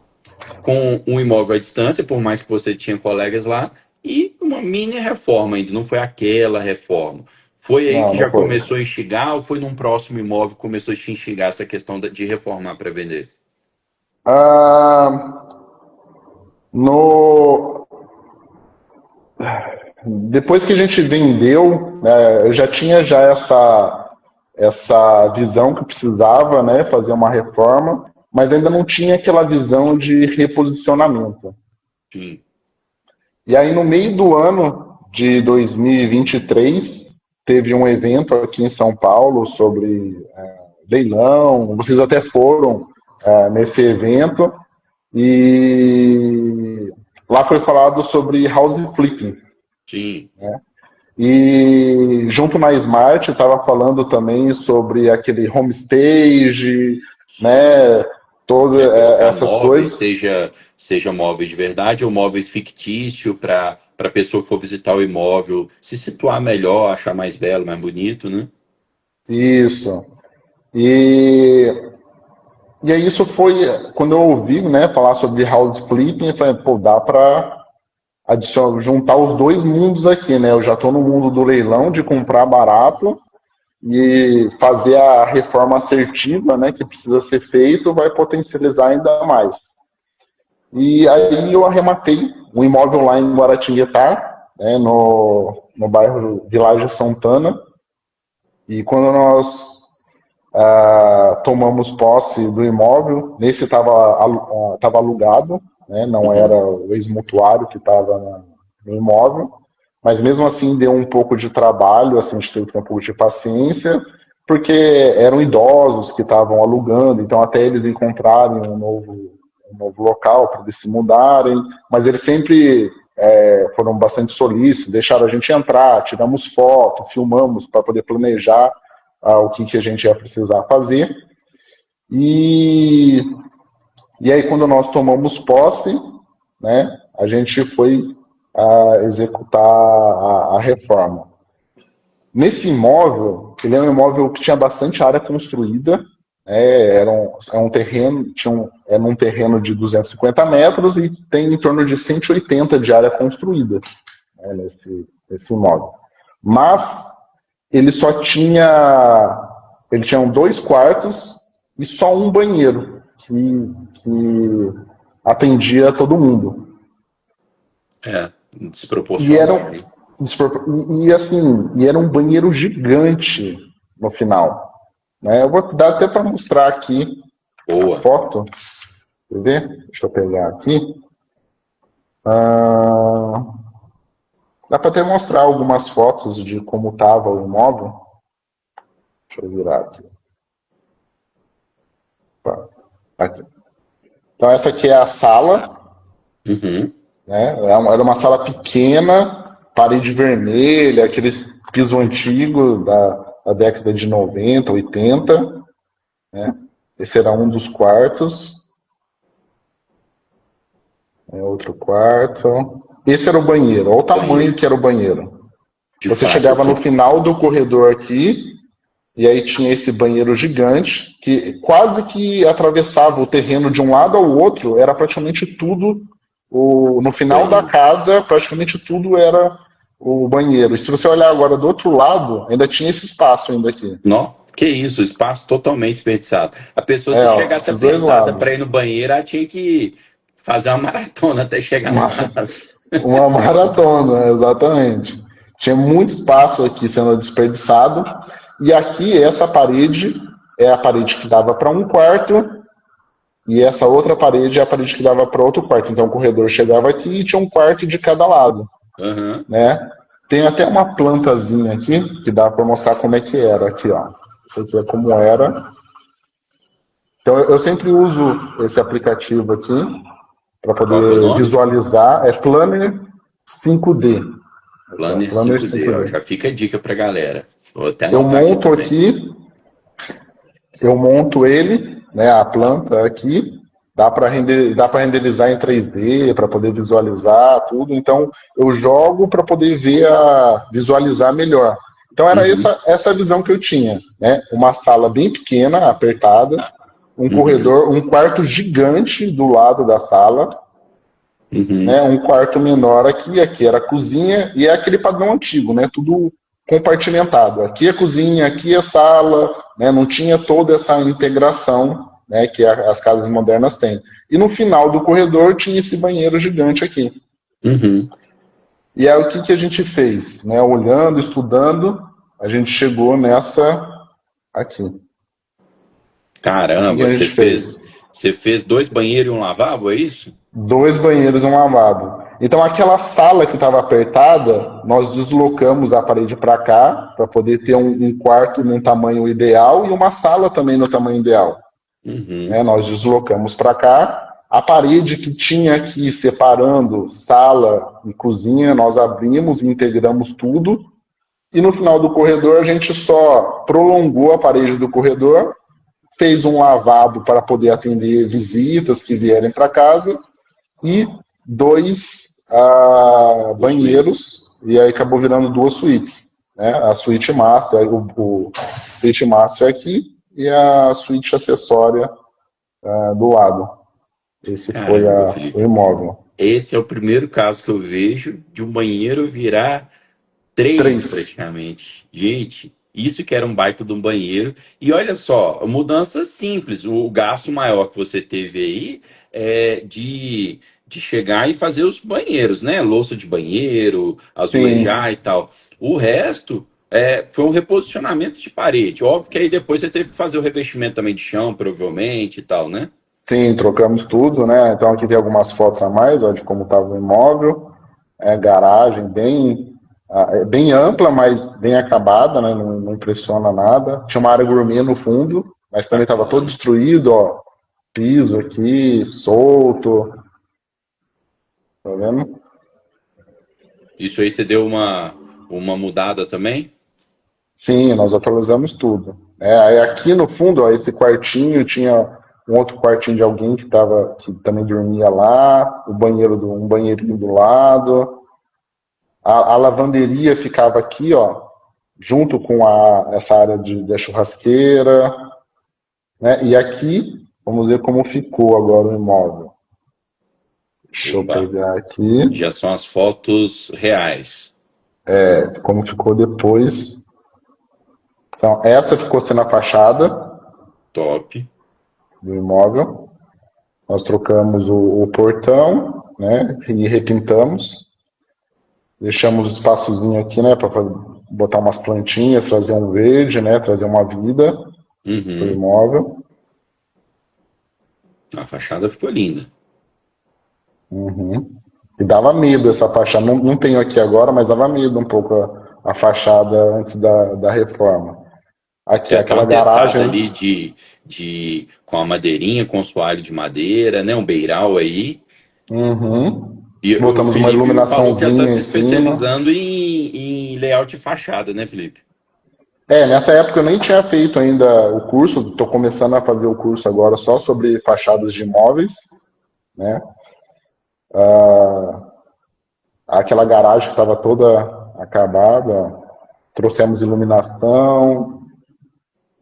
com um imóvel à distância, por mais que você tinha colegas lá, e uma mini reforma ainda, não foi aquela reforma. Foi aí Não, que já não foi. começou a instigar, ou foi num próximo imóvel que começou a te instigar essa questão de reformar para vender? Ah, no... Depois que a gente vendeu, né, eu já tinha já essa visão que precisava, né, fazer uma reforma, mas ainda não tinha aquela visão de reposicionamento. Sim. E aí, no meio do ano de 2023, teve um evento aqui em São Paulo sobre leilão. Vocês até foram nesse evento. E lá foi falado sobre house flipping. Sim. E junto na Smart estava falando também sobre aquele homestage, né? De Todas colocar essas móveis, coisas. seja móveis de verdade ou móveis fictícios, para a pessoa que for visitar o imóvel se situar melhor, achar mais belo, mais bonito, né? Isso. E, e aí isso foi, quando eu ouvi, né, falar sobre house flipping, eu falei, pô, dá para juntar os dois mundos aqui, né? Eu já estou no mundo do leilão, de comprar barato, e fazer a reforma assertiva, né, que precisa ser feito, vai potencializar ainda mais. E aí eu arrematei um imóvel lá em Guaratinguetá, né, no bairro Vilagem Santana, e quando nós tomamos posse do imóvel, nesse estava alugado, né, não era Uhum. o ex-mutuário que estava no imóvel, mas mesmo assim deu um pouco de trabalho, assim, a gente teve que ter um pouco de paciência, porque eram idosos que estavam alugando, então até eles encontrarem um novo local para eles se mudarem, mas eles sempre foram bastante solícitos, deixaram a gente entrar, tiramos foto, filmamos para poder planejar o que a gente ia precisar fazer. E, e aí, quando nós tomamos posse, né, a gente foi executar a reforma. Nesse imóvel, ele é um imóvel que tinha bastante área construída, era um terreno, era um terreno de 250 metros e tem em torno de 180 de área construída, né, nesse imóvel. Mas ele só tinha, ele tinha 2 quartos e só um banheiro. que atendia todo mundo. Desproporcional. E era um banheiro gigante no final. Né? Eu vou dar até para mostrar aqui a foto. Quer ver? Deixa eu pegar aqui. Dá para até mostrar algumas fotos de como estava o imóvel. Deixa eu virar aqui. Aqui. Então essa aqui é a sala. Uhum. Né? Era uma sala pequena, parede vermelha, aqueles piso antigo da década de 90, 80. Né? Esse era um dos quartos. Outro quarto. Esse era o banheiro. Olha o tamanho que era o banheiro. Você chegava no final do corredor aqui, e aí tinha esse banheiro gigante, que quase que atravessava o terreno de um lado ao outro, era praticamente tudo, no final da casa, praticamente tudo era o banheiro. E se você olhar agora do outro lado, ainda tinha esse espaço ainda aqui. Não, que isso, espaço totalmente desperdiçado. A pessoa, se chegasse apertada para ir no banheiro, ela tinha que fazer uma maratona até chegar na casa. Uma maratona, exatamente. Tinha muito espaço aqui sendo desperdiçado. E aqui, essa parede é a parede que dava para um quarto, e essa outra parede é a parede que dava para outro quarto. Então o corredor chegava aqui e tinha um quarto de cada lado. Uhum. Né? Tem até uma plantazinha aqui que dá para mostrar como é que era. Aqui, ó. Isso aqui é como era. Então eu sempre uso esse aplicativo aqui para poder visualizar. É Planner 5D. Planner 5D, ó, já fica a dica para galera. Vou até eu monto aqui, eu monto ele, né, a planta aqui, dá para renderizar em 3D, para poder visualizar tudo. Então eu jogo para poder visualizar melhor. Então era essa visão que eu tinha, né? Uma sala bem pequena, apertada, um corredor, um quarto gigante do lado da sala, né? Um quarto menor aqui era a cozinha, e é aquele padrão antigo, né? Tudo compartimentado. Aqui é cozinha, aqui é sala, né? Não tinha toda essa integração, né, que as casas modernas têm. E no final do corredor tinha esse banheiro gigante aqui. E aí o que a gente fez? Né? Olhando, estudando, a gente chegou nessa aqui. Caramba, você fez 2 banheiros e um lavabo, é isso? 2 banheiros e um lavabo. Então aquela sala que estava apertada, nós deslocamos a parede para cá, para poder ter um quarto num tamanho ideal e uma sala também no tamanho ideal. Né? Nós deslocamos para cá. A parede que tinha aqui separando sala e cozinha, nós abrimos e integramos tudo. E no final do corredor a gente só prolongou a parede do corredor, fez um lavabo para poder atender visitas que vierem para casa e 2 banheiros, e aí acabou virando 2 suítes. Né? A suíte master, o suíte master aqui, e a suíte acessória do lado. Esse foi o imóvel. Esse é o primeiro caso que eu vejo de um banheiro virar 3 praticamente. Gente, isso que era um baita de um banheiro. E olha só, mudança simples. O gasto maior que você teve aí é de chegar e fazer os banheiros, né? Louça de banheiro, azulejar e tal. O resto foi um reposicionamento de parede. Óbvio que aí depois você teve que fazer o revestimento também de chão, provavelmente e tal, né? Sim, trocamos tudo, né? Então aqui tem algumas fotos a mais, ó, de como estava o imóvel. Garagem bem ampla, mas bem acabada, né? Não impressiona nada. Tinha uma área gourmet no fundo, mas também estava todo destruído, ó. Piso aqui, solto. Tá vendo? Isso aí você deu uma mudada também? Sim, nós atualizamos tudo. Aí aqui no fundo, ó, esse quartinho tinha um outro quartinho de alguém que também dormia lá, um banheirinho do lado. A lavanderia ficava aqui, ó, junto com essa área da churrasqueira. Né? E aqui, vamos ver como ficou agora o imóvel. Deixa eu pegar aqui. Já são as fotos reais. Como ficou depois. Então, essa ficou sendo a fachada. Top. Do imóvel. Nós trocamos o portão, né? E repintamos. Deixamos o espaçozinho aqui, né? Para botar umas plantinhas, trazer um verde, né? Trazer uma vida pro Uhum. imóvel. A fachada ficou linda. Uhum. E dava medo essa fachada. Não, não tenho aqui agora, mas dava medo um pouco a fachada antes da reforma. Aqui, Deve dar aquela uma testada garagem. ali com a madeirinha, com o soalho de madeira, né? Um beiral aí. Uhum. E o Botamos uma Felipe falou que ela está iluminaçãozinha se em cima. especializando em layout de fachada, né, Felipe? Nessa época eu nem tinha feito ainda o curso, estou começando a fazer o curso agora só sobre fachadas de imóveis, né? Aquela garagem que estava toda acabada, trouxemos iluminação,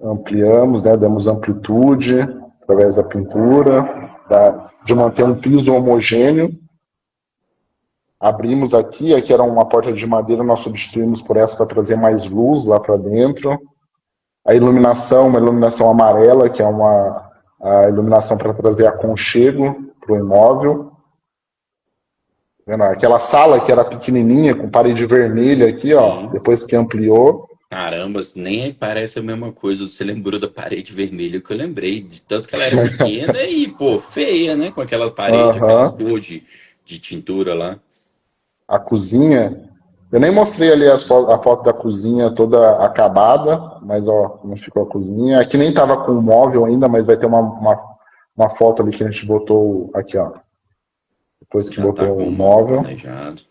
ampliamos, né? Demos amplitude através da pintura, de manter um piso homogêneo. Abrimos aqui era uma porta de madeira, nós substituímos por essa para trazer mais luz lá para dentro. A iluminação, uma iluminação amarela, que é a iluminação para trazer aconchego para o imóvel. Aquela sala que era pequenininha, com parede vermelha aqui, ó, Sim. depois que ampliou. Caramba, nem parece a mesma coisa. Você lembrou da parede vermelha que eu lembrei, de tanto que ela era pequena e, pô, feia, né? Com aquela parede, aquelas Uhum. cores de tintura lá. A cozinha, eu nem mostrei ali a foto da cozinha toda acabada, mas ó, como ficou a cozinha. Aqui nem tava com o móvel ainda, mas vai ter uma foto ali que a gente botou aqui, ó. Depois que Já tá botou com o o móvel móvel. planejado.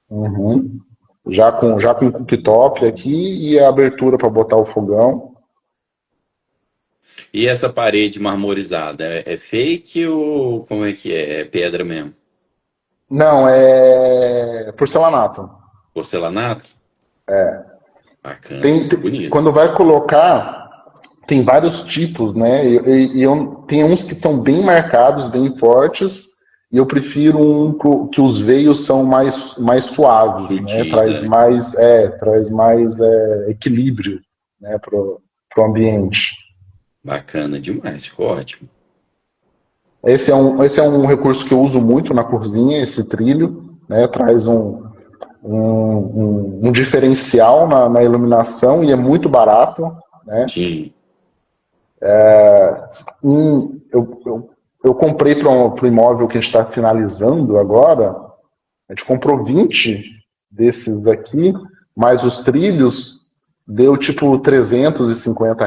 Uhum. Já com cooktop aqui e a abertura para botar o fogão. E essa parede marmorizada, é fake ou como é que é? É pedra mesmo? Não, é porcelanato. Porcelanato? Bacana, Tem, ficou tem- bonito. quando vai colocar, tem vários tipos, né? Tem uns que são bem marcados, bem fortes, e eu prefiro que os veios são mais suaves, né? Sutis, Traz é. mais equilíbrio, né, pro ambiente. Bacana demais, ficou ótimo. Esse é um recurso que eu uso muito na cozinha, esse trilho, né? Traz um diferencial na iluminação e é muito barato, né? Sim, Eu comprei para o imóvel que a gente está finalizando agora, a gente comprou 20 desses aqui, mais os trilhos, deu tipo R$ 350.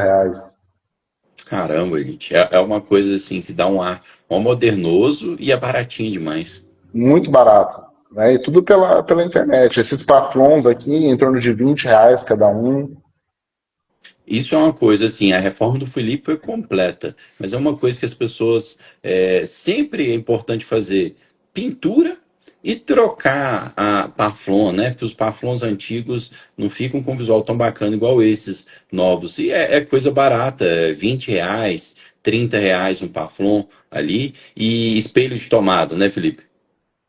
caramba, gente. É uma coisa assim que dá um ar mó modernoso e é baratinho demais. Muito barato. Né? E tudo pela internet. Esses paflons aqui, em torno de R$ 20 cada um. Isso é uma coisa assim, a reforma do Felipe foi completa, mas é uma coisa que as pessoas sempre é importante fazer pintura e trocar a Paflon, né? Porque os Paflons antigos não ficam com visual tão bacana igual esses novos. E é coisa barata, R$ 20, R$ 30 um Paflon ali e espelho de tomada, né, Felipe?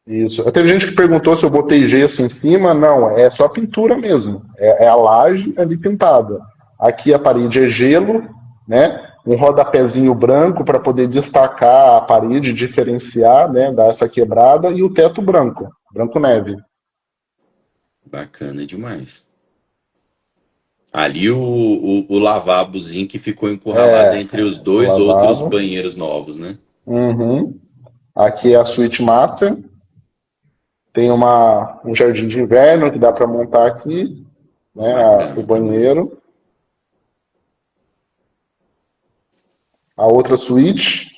Isso. Teve gente que perguntou se eu botei gesso em cima. Não, é só pintura mesmo. É a laje ali pintada. Aqui a parede é gelo, né? Um rodapézinho branco para poder destacar a parede, diferenciar, né? Dar essa quebrada e o teto branco, branco neve. Bacana demais. Ali o lavabozinho que ficou encurralado entre os O dois outros lavabo. banheiros novos, né? Uhum. Aqui é a suíte master. Tem um jardim de inverno que dá para montar aqui, né? O Bacana também. banheiro. A outra suíte,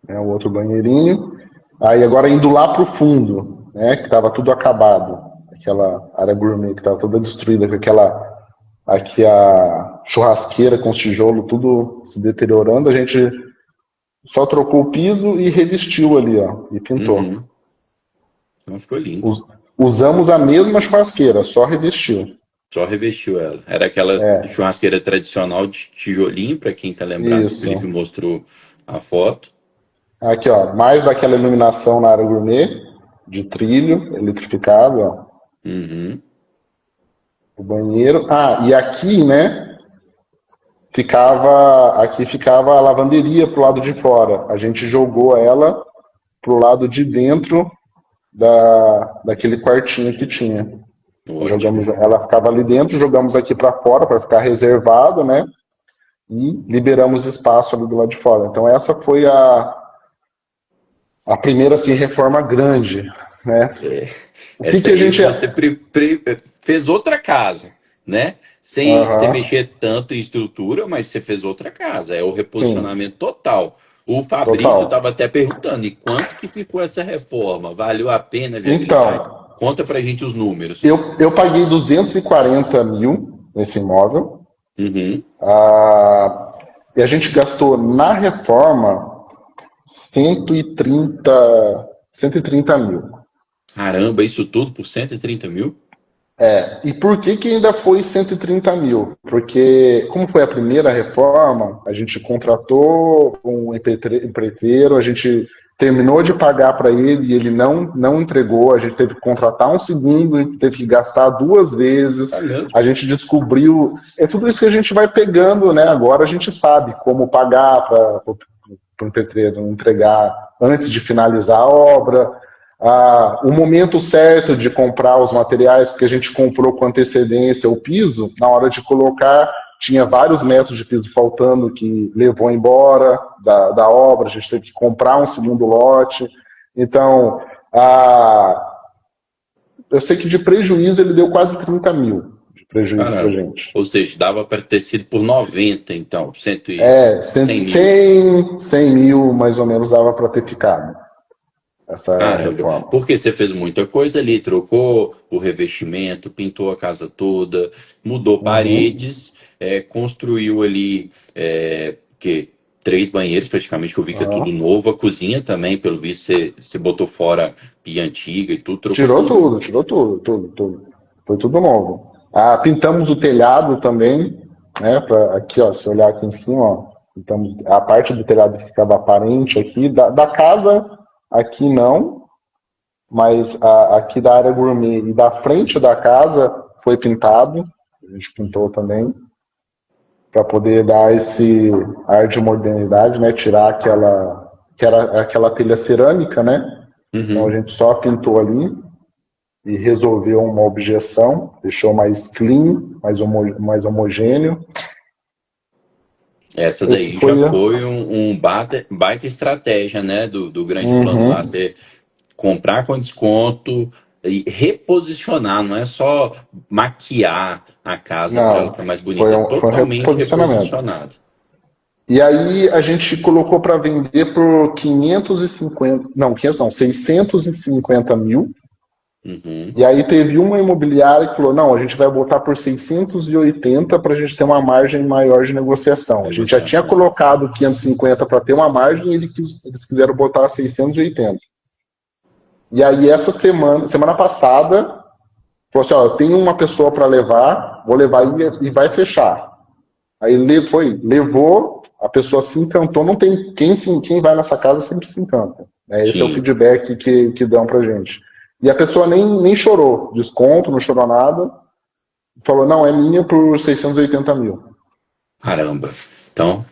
né? O outro banheirinho. Aí agora indo lá para o fundo, né? Que estava tudo acabado. Aquela área gourmet que estava toda destruída, com aquela. Aqui a churrasqueira com os tijolos tudo se deteriorando. A gente só trocou o piso e revestiu ali, ó. E pintou. Uhum. Então ficou lindo. Usamos a mesma churrasqueira, só revestiu. Só revestiu ela. Era aquela churrasqueira tradicional de tijolinho, para quem tá lembrado, que o Felipe Isso. mostrou a foto. Aqui, ó, mais daquela iluminação na área gourmet, de trilho, eletrificado, ó, Uhum. o banheiro. Ah, e aqui, né, aqui ficava a lavanderia pro lado de fora. A gente jogou ela pro lado de dentro daquele quartinho que tinha. Ótimo. Ela ficava ali dentro, jogamos aqui para fora para ficar reservado, né? E liberamos espaço ali do lado de fora. Então essa foi a primeira assim, reforma grande, né? É, O que essa que a aí gente... você fez outra casa, né? Sem Aham, mexer tanto em estrutura, mas você fez outra casa. É o sim, reposicionamento total. O Fabrício total. estava até perguntando, e quanto que ficou essa reforma? Valeu a pena a viabilidade? Então, Conta pra gente os números. eu paguei 240 mil nesse imóvel. Uhum. Ah, e a gente gastou na reforma 130 mil. Caramba, isso tudo por 130 mil? E por que ainda foi 130 mil? Porque, como foi a primeira reforma, a gente contratou um empreiteiro, a gente terminou de pagar para ele e ele não entregou, a gente teve que contratar um segundo, teve que gastar duas vezes, É mesmo? a gente descobriu. É tudo isso que a gente vai pegando, né? Agora a gente sabe como pagar para o empreiteiro entregar antes de finalizar a obra, o momento certo de comprar os materiais, porque a gente comprou com antecedência o piso, na hora de colocar, tinha vários metros de piso faltando que levou embora da obra, a gente teve que comprar um segundo lote. Então, eu sei que de prejuízo ele deu quase 30 mil de prejuízo para a Caramba. gente. Ou seja, dava para ter sido por 90, então, 100 mil. 100 mil mais ou menos dava para ter ficado essa Caramba, reforma. porque você fez muita coisa ali, trocou o revestimento, pintou a casa toda, mudou Uhum. paredes, construiu ali que 3 banheiros praticamente, que eu vi que é tudo Uhum. novo, a cozinha também, pelo visto você botou fora pia antiga e tudo, trocou Tirou tudo. tudo, tirou tudo, tudo, tudo. Foi tudo novo. Pintamos o telhado também, né? Aqui, ó, se olhar aqui em cima, ó, pintamos a parte do telhado que ficava aparente aqui, da casa, aqui não, mas aqui da área gourmet e da frente da casa foi pintado, a gente pintou também, para poder dar esse ar de modernidade, né? Tirar que era aquela telha cerâmica, né? Então a Uhum. gente só pintou ali e resolveu uma objeção, deixou mais clean, mais homogêneo. Essa Esse daí já foi. foi um baita estratégia, né, do grande plano lá. Uhum. Você comprar com desconto e reposicionar, não é só maquiar a casa para ela Não, ficar mais bonita, é foi um totalmente reposicionamento. reposicionada. E aí a gente colocou para vender por 550, não, 500 não, 650 mil. Uhum. E aí teve uma imobiliária que falou, não, a gente vai botar por 680 para a gente ter uma margem maior de negociação. A gente já tinha Negociação. colocado 550 para ter uma margem e eles quiseram botar 680. E aí essa semana passada, falou assim, ó, eu tenho uma pessoa para levar, vou levar e vai fechar. Aí levou, a pessoa se encantou, não tem quem vai nessa casa sempre se encanta. Esse é o Sim. feedback que dão pra gente. E a pessoa nem chorou, desconto, não chorou nada, falou, não, é minha por 680 mil. Caramba. Então,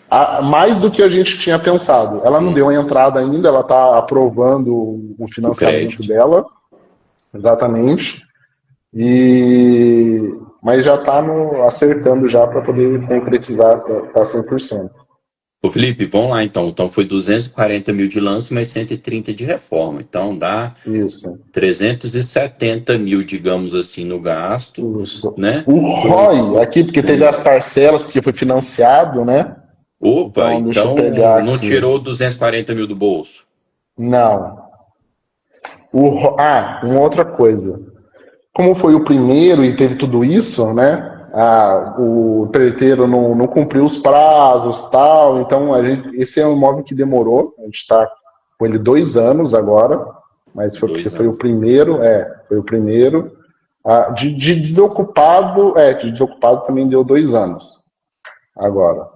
Mais do que a gente tinha pensado. Ela não deu a entrada ainda, ela está aprovando o o financiamento crédito. dela, exatamente. Mas já está acertando já para poder concretizar para 100%. Ô Felipe, vamos lá então. Então foi 240 mil de lance, mais 130 de reforma. Então dá Isso, 370 mil, digamos assim, no gasto, isso. né? O Com, ROI, aqui, porque teve com as parcelas, porque foi financiado, né? Opa, Então, deixa eu então pegar não aqui. tirou 240 mil do bolso. Não. Uma outra coisa. Como foi o primeiro e teve tudo isso, né? O empreiteiro não cumpriu os prazos, tal. Então, esse é um imóvel que demorou. A gente está com ele 2 anos agora, mas foi porque Dois foi o anos. primeiro. Foi o primeiro. De desocupado também deu 2 anos agora.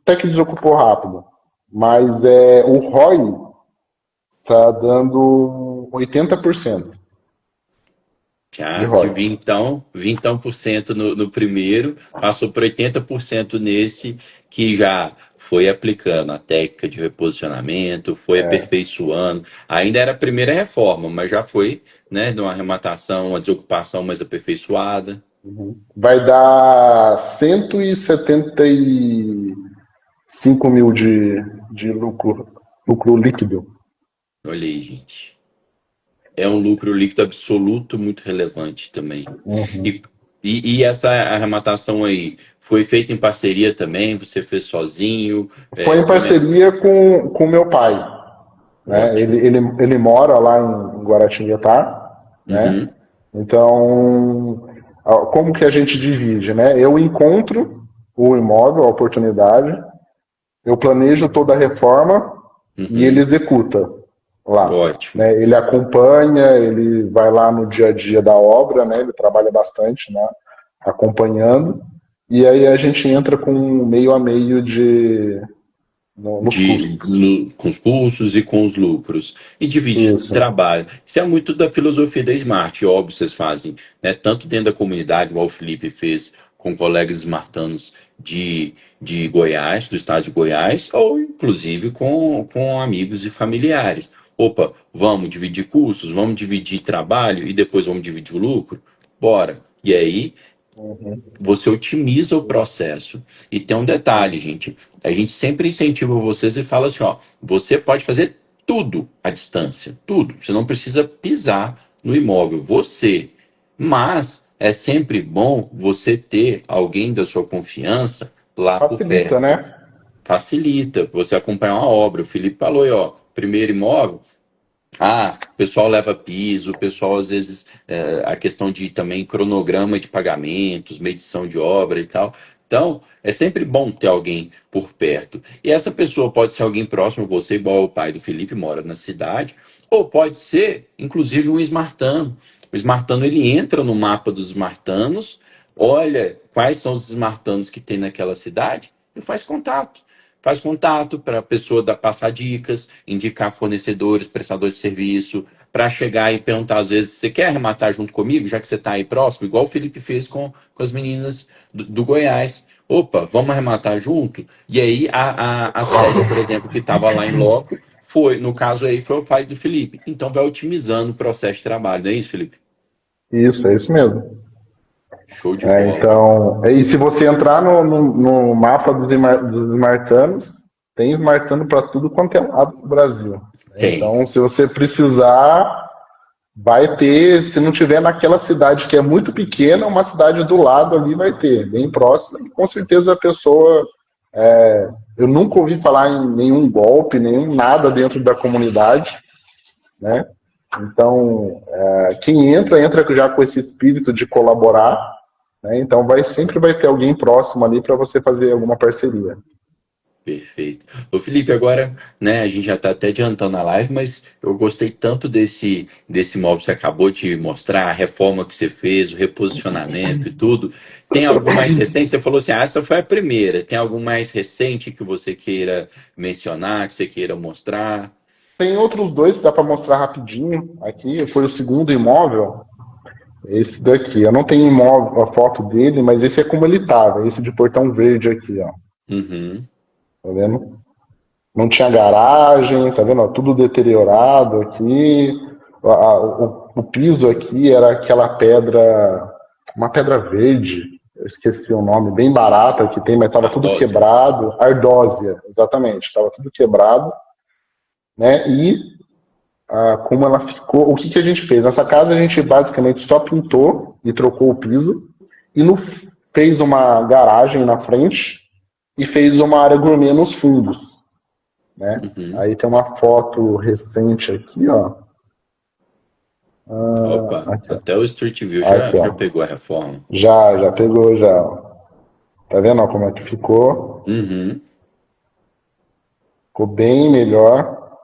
Até que desocupou rápido. Mas o ROI está dando 80%. de Já de rocha. vintão por cento no primeiro, passou para 80% nesse, que já foi aplicando a técnica de reposicionamento, foi É. aperfeiçoando. Ainda era a primeira reforma, mas já foi, né, de uma arrematação, uma desocupação mais aperfeiçoada. Uhum. Vai dar 175 mil de lucro líquido. Olha aí, gente. É um lucro líquido absoluto muito relevante também. Uhum. E, e essa arrematação aí foi feita em parceria também? Você fez sozinho? Foi em Como é? parceria com meu pai, né? Ótimo. Ele mora lá em Guaratinguetá, né? Uhum. Então, como que a gente divide, né? Eu encontro o imóvel, a oportunidade, eu planejo toda a reforma e ele Uhum. executa lá, Ótimo. né? Ele acompanha, ele vai lá no dia a dia da obra, né? Ele trabalha bastante, né? Acompanhando, e aí a gente entra com meio a meio nos custos. Com os custos e com os lucros. E divide Isso. trabalho. Isso é muito da filosofia da Smart, óbvio, vocês fazem, né? Tanto dentro da comunidade, igual o Felipe fez com colegas esmartanos de Goiás, do estado de Goiás, ou inclusive com amigos e familiares. Opa, vamos dividir custos, vamos dividir trabalho e depois vamos dividir o lucro? Bora. E aí Uhum. você otimiza o processo. E tem um detalhe, gente. A gente sempre incentiva vocês e fala assim, ó, você pode fazer tudo à distância, tudo. Você não precisa pisar no imóvel, você. Mas é sempre bom você ter alguém da sua confiança lá por Facilita, perto. né? Facilita você acompanhar uma obra. O Felipe falou aí, ó, primeiro imóvel, o pessoal leva piso, o pessoal às vezes a questão de também cronograma de pagamentos, medição de obra e tal. Então, é sempre bom ter alguém por perto. E essa pessoa pode ser alguém próximo a você, igual o pai do Felipe mora na cidade, ou pode ser, inclusive, um esmartano. O esmartano ele entra no mapa dos esmartanos, olha quais são os esmartanos que tem naquela cidade e faz contato. Faz contato para a pessoa passar dicas, indicar fornecedores, prestadores de serviço, para chegar e perguntar, às vezes, você quer arrematar junto comigo, já que você está aí próximo, igual o Felipe fez com as meninas do Goiás. Opa, vamos arrematar junto? E aí a Célia, por exemplo, que estava lá em loco, foi, no caso aí, foi o pai do Felipe. Então vai otimizando o processo de trabalho, não é isso, Felipe? Isso, é isso mesmo. Show de bola. Então, e se você entrar no mapa dos esmartanos, tem esmartano para tudo quanto é lado do Brasil. Tem. Então, se você precisar, vai ter, se não tiver naquela cidade que é muito pequena, uma cidade do lado ali vai ter, bem próxima, e com certeza a pessoa. Eu nunca ouvi falar em nenhum golpe, nenhum nada dentro da comunidade, né? Então, quem entra já com esse espírito de colaborar, né? Então, sempre vai ter alguém próximo ali para você fazer alguma parceria. Perfeito. Ô Felipe, agora, né, a gente já está até adiantando a live, mas eu gostei tanto desse móvel que você acabou de mostrar, a reforma que você fez, o reposicionamento e tudo. Tem algo mais recente? Você falou assim, essa foi a primeira. Tem algo mais recente que você queira mencionar, que você queira mostrar? Tem outros dois que dá para mostrar rapidinho aqui. Foi o segundo imóvel, esse daqui. Eu não tenho imóvel, a foto dele, mas esse é como ele estava, esse de portão verde aqui, ó. Uhum. Tá vendo? Não tinha garagem, tá vendo? Ó, tudo deteriorado aqui. O piso aqui era aquela pedra, uma pedra verde, eu esqueci o nome, bem barata que tem, mas estava tudo Ardósia. quebrado. Ardósia, exatamente, estava tudo quebrado, né? E como ela ficou, o que a gente fez? Nessa casa a gente basicamente só pintou e trocou o piso e fez uma garagem na frente e fez uma área gourmet nos fundos, né? Uhum. Aí tem uma foto recente aqui, ó. Opa, Aqui, ó. até o Street View Aqui, já ó. pegou a reforma. Já pegou, já. Tá vendo ó, como é que ficou? Uhum. Ficou bem melhor.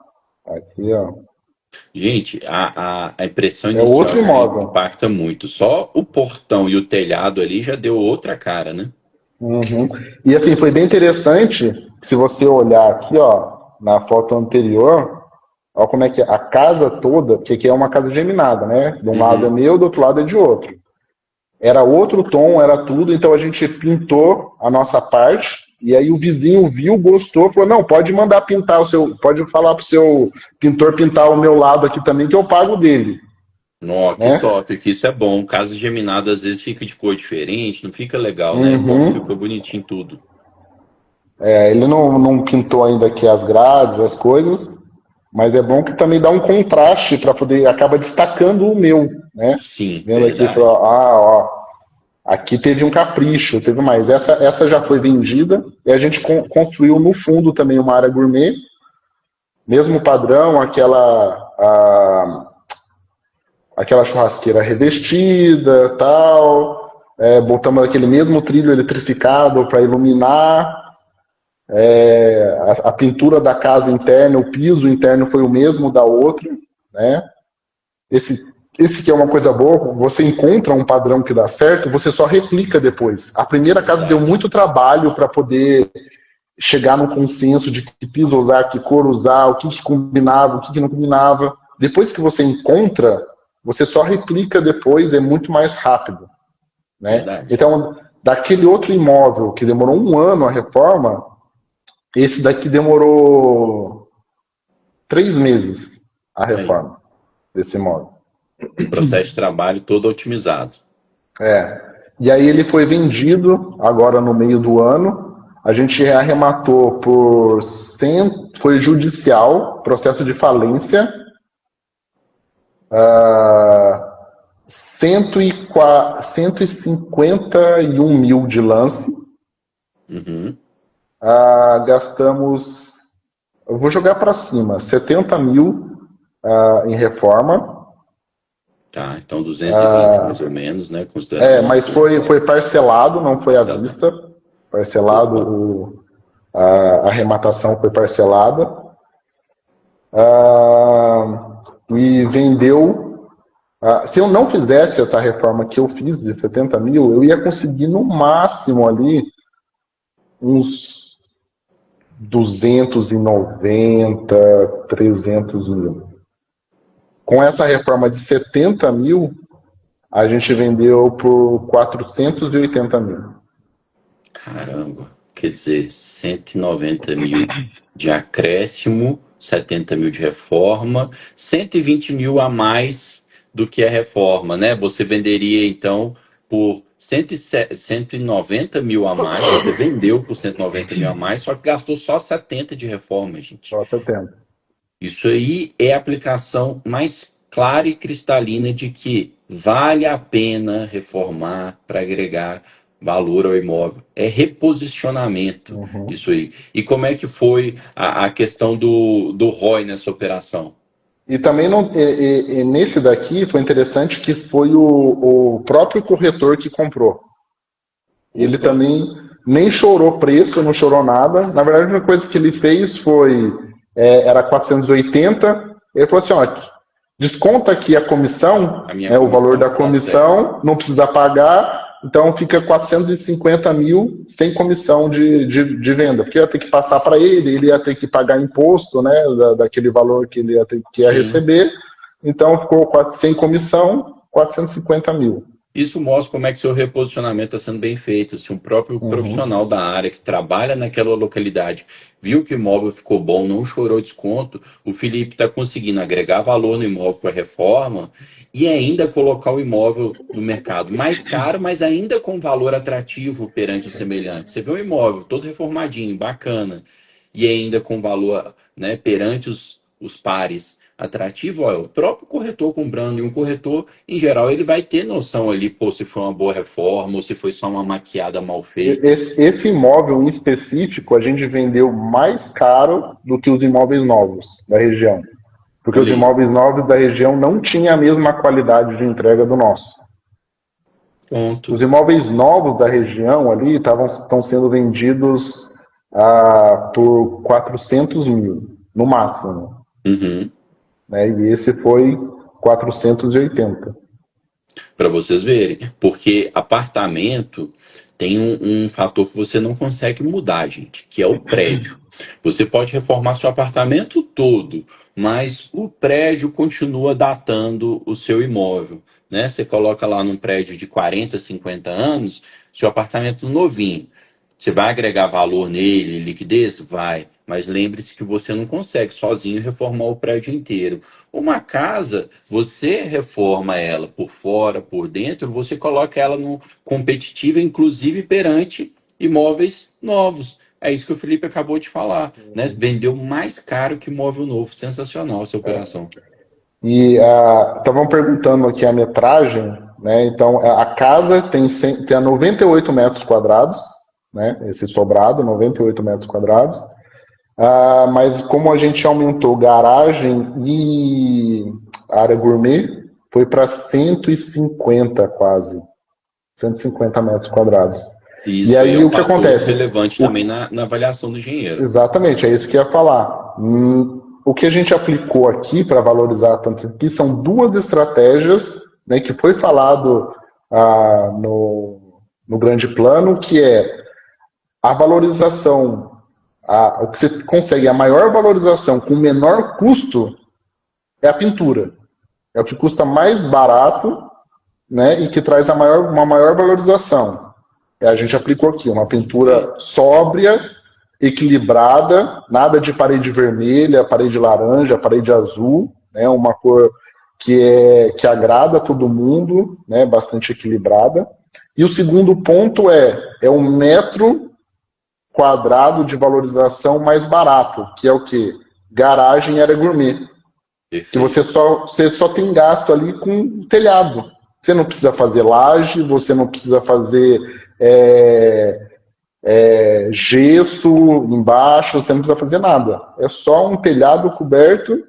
Aqui, ó. Gente, a impressão É inicial outro já imóvel. impacta muito. Só o portão e o telhado ali já deu outra cara, né? Uhum. E assim, foi bem interessante, se você olhar aqui, ó, na foto anterior, Olha como é que é. A casa toda, que aqui é uma casa geminada, né? De um lado é Uhum. meu, do outro lado é de outro. Era outro tom, era tudo, então a gente pintou a nossa parte, e aí o vizinho viu, gostou, falou, não, pode mandar pintar o seu, pode falar pro seu pintor pintar o meu lado aqui também, que eu pago dele, Nó, que né? top, que isso é bom. Casa geminada às vezes fica de cor diferente, não fica legal, né? É bom que ficou Uhum. bonitinho tudo. É, ele não pintou ainda aqui as grades, as coisas, mas é bom que também dá um contraste para poder, acaba destacando o meu, né? Sim, Vendo aqui, falou, verdade. ó, aqui teve um capricho, teve mais. Essa já foi vendida, e a gente construiu no fundo também uma área gourmet, mesmo padrão, aquela churrasqueira revestida, tal, botamos aquele mesmo trilho eletrificado para iluminar, a pintura da casa interna, o piso interno foi o mesmo da outra, né? Esse que é uma coisa boa, você encontra um padrão que dá certo, você só replica depois. A primeira casa deu Verdade. muito trabalho para poder chegar no consenso de que piso usar, que cor usar, o que combinava, o que não combinava. Depois que você encontra, você só replica depois, é muito mais rápido, né? Verdade. Então, daquele outro imóvel que demorou um ano a reforma, esse daqui demorou 3 meses a Aí. reforma desse imóvel. Processo de trabalho todo otimizado. É. E aí ele foi vendido agora no meio do ano. A gente arrematou por foi judicial, processo de falência, 151 mil de lance. Uhum. Gastamos, eu vou jogar para cima, 70 mil em reforma. Tá, então 220 mais ou menos, né? Considerando o Mas acerto. foi parcelado, não foi à Parcelado. vista. Parcelado, Opa. a arrematação foi parcelada. E vendeu. Se eu não fizesse essa reforma que eu fiz de 70 mil, eu ia conseguir no máximo ali uns 290, 300 mil. Com essa reforma de 70 mil, a gente vendeu por 480 mil. Caramba. Quer dizer, 190 mil de acréscimo, 70 mil de reforma, 120 mil a mais do que a reforma, né? Você venderia então por 190 mil a mais, você vendeu por 190 mil a mais, só que gastou só 70 de reforma, gente. Só 70. Isso aí é a aplicação mais clara e cristalina de que vale a pena reformar para agregar valor ao imóvel. É reposicionamento, Uhum. isso aí. E como é que foi a questão do ROI nessa operação? E também não, nesse daqui foi interessante que foi o próprio corretor que comprou. Ele Opa, também nem chorou preço, não chorou nada. Na verdade, a única coisa que ele fez foi, era 480. Ele falou assim, ó, desconta aqui a comissão, a minha né, o valor da comissão, tá certo. comissão, não precisa pagar, então fica 450 mil sem comissão de venda, porque ia ter que passar para ele ia ter que pagar imposto, né, daquele valor que ele que ia Sim. receber, então ficou sem comissão, 450 mil. Isso mostra como é que seu reposicionamento está sendo bem feito. Se um próprio Uhum. profissional da área que trabalha naquela localidade viu que o imóvel ficou bom, não chorou desconto, o Felipe está conseguindo agregar valor no imóvel com a reforma e ainda colocar o imóvel no mercado mais caro, mas ainda com valor atrativo perante o semelhante. Você vê um imóvel todo reformadinho, bacana, e ainda com valor, né, perante os pares atrativo, ó, o próprio corretor comprando, e um corretor, em geral, ele vai ter noção ali, pô, se foi uma boa reforma ou se foi só uma maquiada mal feita. Esse imóvel em específico a gente vendeu mais caro do que os imóveis novos da região. Porque os Olha aí, imóveis novos da região não tinham a mesma qualidade de entrega do nosso. pronto. Os imóveis novos da região ali estão sendo vendidos por 400 mil, no máximo. Uhum. Né? E esse foi 480. Para vocês verem, porque apartamento tem um fator que você não consegue mudar, gente, que é o prédio. Você pode reformar seu apartamento todo, mas o prédio continua datando o seu imóvel, né? Você coloca lá num prédio de 40, 50 anos, seu apartamento novinho. Você vai agregar valor nele, liquidez? Vai. Mas lembre-se que você não consegue sozinho reformar o prédio inteiro. Uma casa, você reforma ela por fora, por dentro, você coloca ela no competitiva, inclusive perante imóveis novos. É isso que o Felipe acabou de falar, né? Vendeu mais caro que imóvel novo. Sensacional essa operação. E estavam perguntando aqui a metragem, né? Então, a casa tem a 98 metros quadrados, né? Esse sobrado, 98 metros quadrados. Mas como a gente aumentou garagem e área gourmet, foi para 150 quase. 150 metros quadrados. E E isso aí é aí um o que fator acontece? relevante também na avaliação do engenheiro. Exatamente, é isso que eu ia falar. O que a gente aplicou aqui para valorizar tanto aqui são duas estratégias, né, que foi falado no grande plano, que é a valorização, o que você consegue, a maior valorização com o menor custo é a pintura. É o que custa mais barato, né, e que traz uma maior valorização. A gente aplicou aqui uma pintura sóbria, equilibrada, nada de parede vermelha, parede laranja, parede azul, né, uma cor que agrada a todo mundo, né, bastante equilibrada. E o segundo ponto é um metro quadrado de valorização mais barato, que é o quê? Garagem e área gourmet. Perfeito. Que você só tem gasto ali com telhado. Você não precisa fazer laje, você não precisa fazer gesso embaixo, você não precisa fazer nada. É só um telhado coberto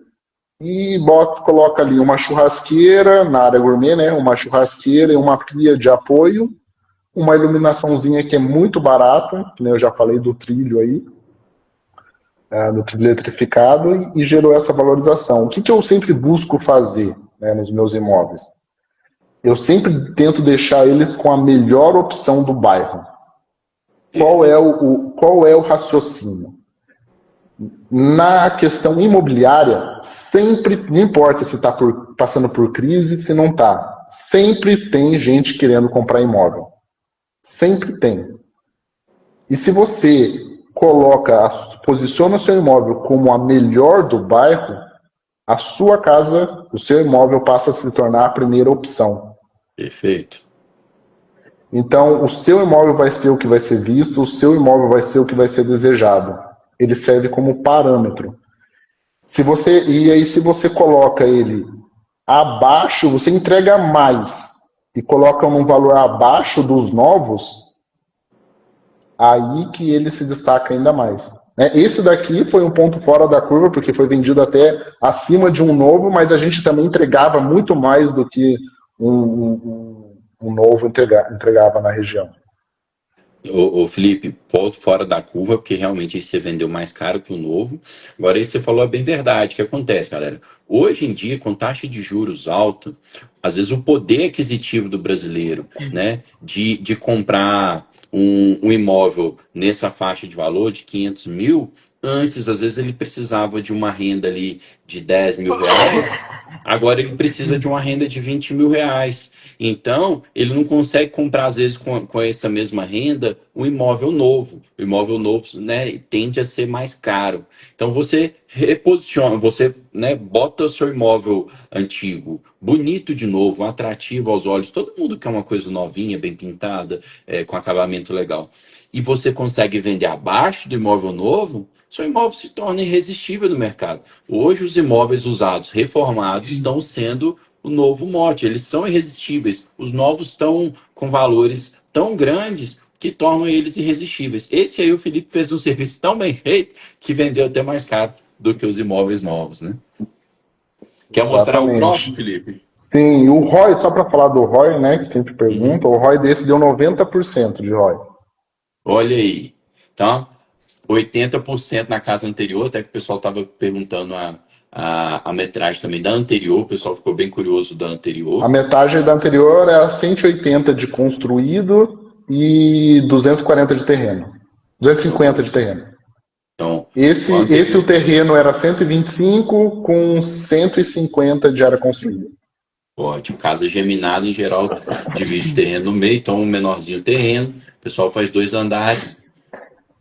e coloca ali uma churrasqueira na área gourmet, né? Uma churrasqueira e uma pia de apoio, uma iluminaçãozinha que é muito barata, que eu já falei do trilho aí, do trilho eletrificado, e gerou essa valorização. O que eu sempre busco fazer, né, nos meus imóveis? Eu sempre tento deixar eles com a melhor opção do bairro. Qual é o raciocínio? Na questão imobiliária, sempre, não importa se está passando por crise, se não está, sempre tem gente querendo comprar imóvel. Sempre tem. E se você posiciona o seu imóvel como a melhor do bairro, a sua casa, o seu imóvel passa a se tornar a primeira opção. Perfeito. Então, o seu imóvel vai ser o que vai ser visto, o seu imóvel vai ser o que vai ser desejado. Ele serve como parâmetro. E aí, se você coloca ele abaixo, você entrega mais e coloca num valor abaixo dos novos, aí que ele se destaca ainda mais. Esse daqui foi um ponto fora da curva, porque foi vendido até acima de um novo, mas a gente também entregava muito mais do que um novo entregava na região. Ô Felipe, ponto fora da curva, porque realmente aí você vendeu mais caro que o novo. Agora, aí você falou bem verdade. O que acontece, galera? Hoje em dia, com taxa de juros alta, às vezes o poder aquisitivo do brasileiro, né, de comprar um imóvel nessa faixa de valor de 500 mil, antes, às vezes, ele precisava de uma renda ali de 10 mil reais, agora ele precisa de uma renda de 20 mil reais. Então, ele não consegue comprar, às vezes, com essa mesma renda, um imóvel novo. O imóvel novo, né, tende a ser mais caro. Então, você reposiciona, você, né, bota o seu imóvel antigo bonito de novo, atrativo aos olhos. Todo mundo quer uma coisa novinha, bem pintada, com acabamento legal. E você consegue vender abaixo do imóvel novo, seu imóvel se torna irresistível no mercado. Hoje, os imóveis usados, reformados, estão sendo o novo mote. Eles são irresistíveis. Os novos estão com valores tão grandes que tornam eles irresistíveis. Esse aí o Felipe fez um serviço tão bem feito que vendeu até mais caro do que os imóveis novos, né? Quer mostrar o próximo, Felipe? Sim, o ROI, só para falar do ROI, né, que sempre pergunta, o ROI desse deu 90% de ROI. Olha aí. Então, 80% na casa anterior, até que o pessoal estava perguntando a metragem também da anterior, o pessoal ficou bem curioso da anterior. A metragem da anterior é 180 de construído e 240 de terreno. 250 de terreno. Então, Esse o terreno era 125 com 150 de área construída. ótimo. Casa geminada, em geral, divide o terreno no meio, então um menorzinho o terreno, o pessoal faz 2 andares,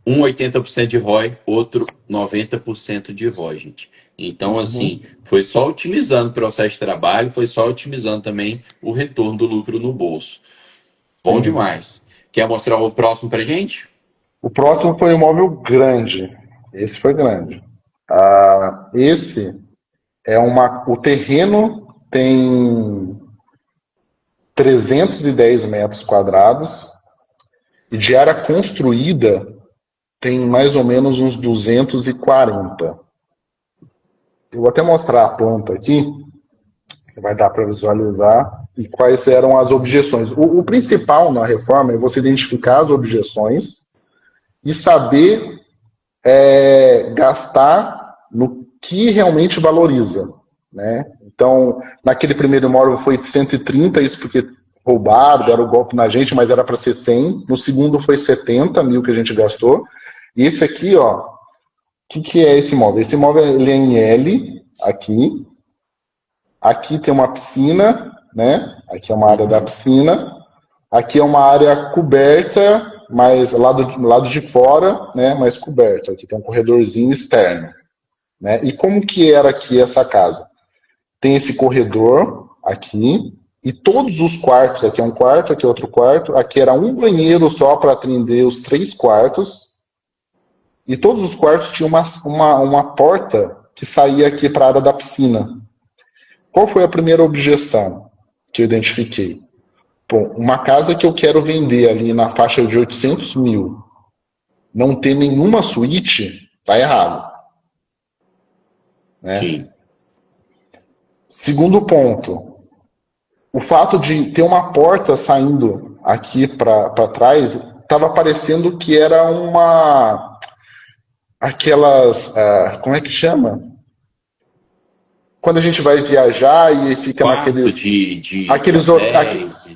um 80% de ROI, outro 90% de ROI, gente. Então, assim, foi só otimizando o processo de trabalho, foi só otimizando também o retorno do lucro no bolso. Bom Sim. demais. Quer mostrar o próximo pra gente? O próximo foi um imóvel grande. Esse foi grande. Esse é o terreno tem 310 metros quadrados e de área construída tem mais ou menos uns 240. Eu vou até mostrar a planta aqui, que vai dar para visualizar, e quais eram as objeções. O principal na reforma é você identificar as objeções e saber gastar no que realmente valoriza, né? Então, naquele primeiro imóvel foi 130, isso porque roubaram, deram golpe na gente, mas era para ser 100. No segundo foi 70 mil que a gente gastou. E esse aqui, ó, o que é esse imóvel? Esse imóvel ele é em L, aqui. Aqui tem uma piscina, né? Aqui é uma área da piscina. Aqui é uma área coberta, mas lado de fora, né? Mas coberta. Aqui tem um corredorzinho externo, né? E como que era aqui essa casa? Tem esse corredor aqui e todos os quartos. Aqui é um quarto, aqui é outro quarto. Aqui era um banheiro só para atender os 3 quartos. E todos os quartos tinham uma porta que saía aqui para a área da piscina. Qual foi a primeira objeção que eu identifiquei? Bom, uma casa que eu quero vender ali na faixa de 800 mil, não ter nenhuma suíte, tá errado. Né? Sim. Segundo ponto, o fato de ter uma porta saindo aqui para trás, estava parecendo que era aquelas, como é que chama? Quando a gente vai viajar e fica Quarto naqueles... aqueles hotéis.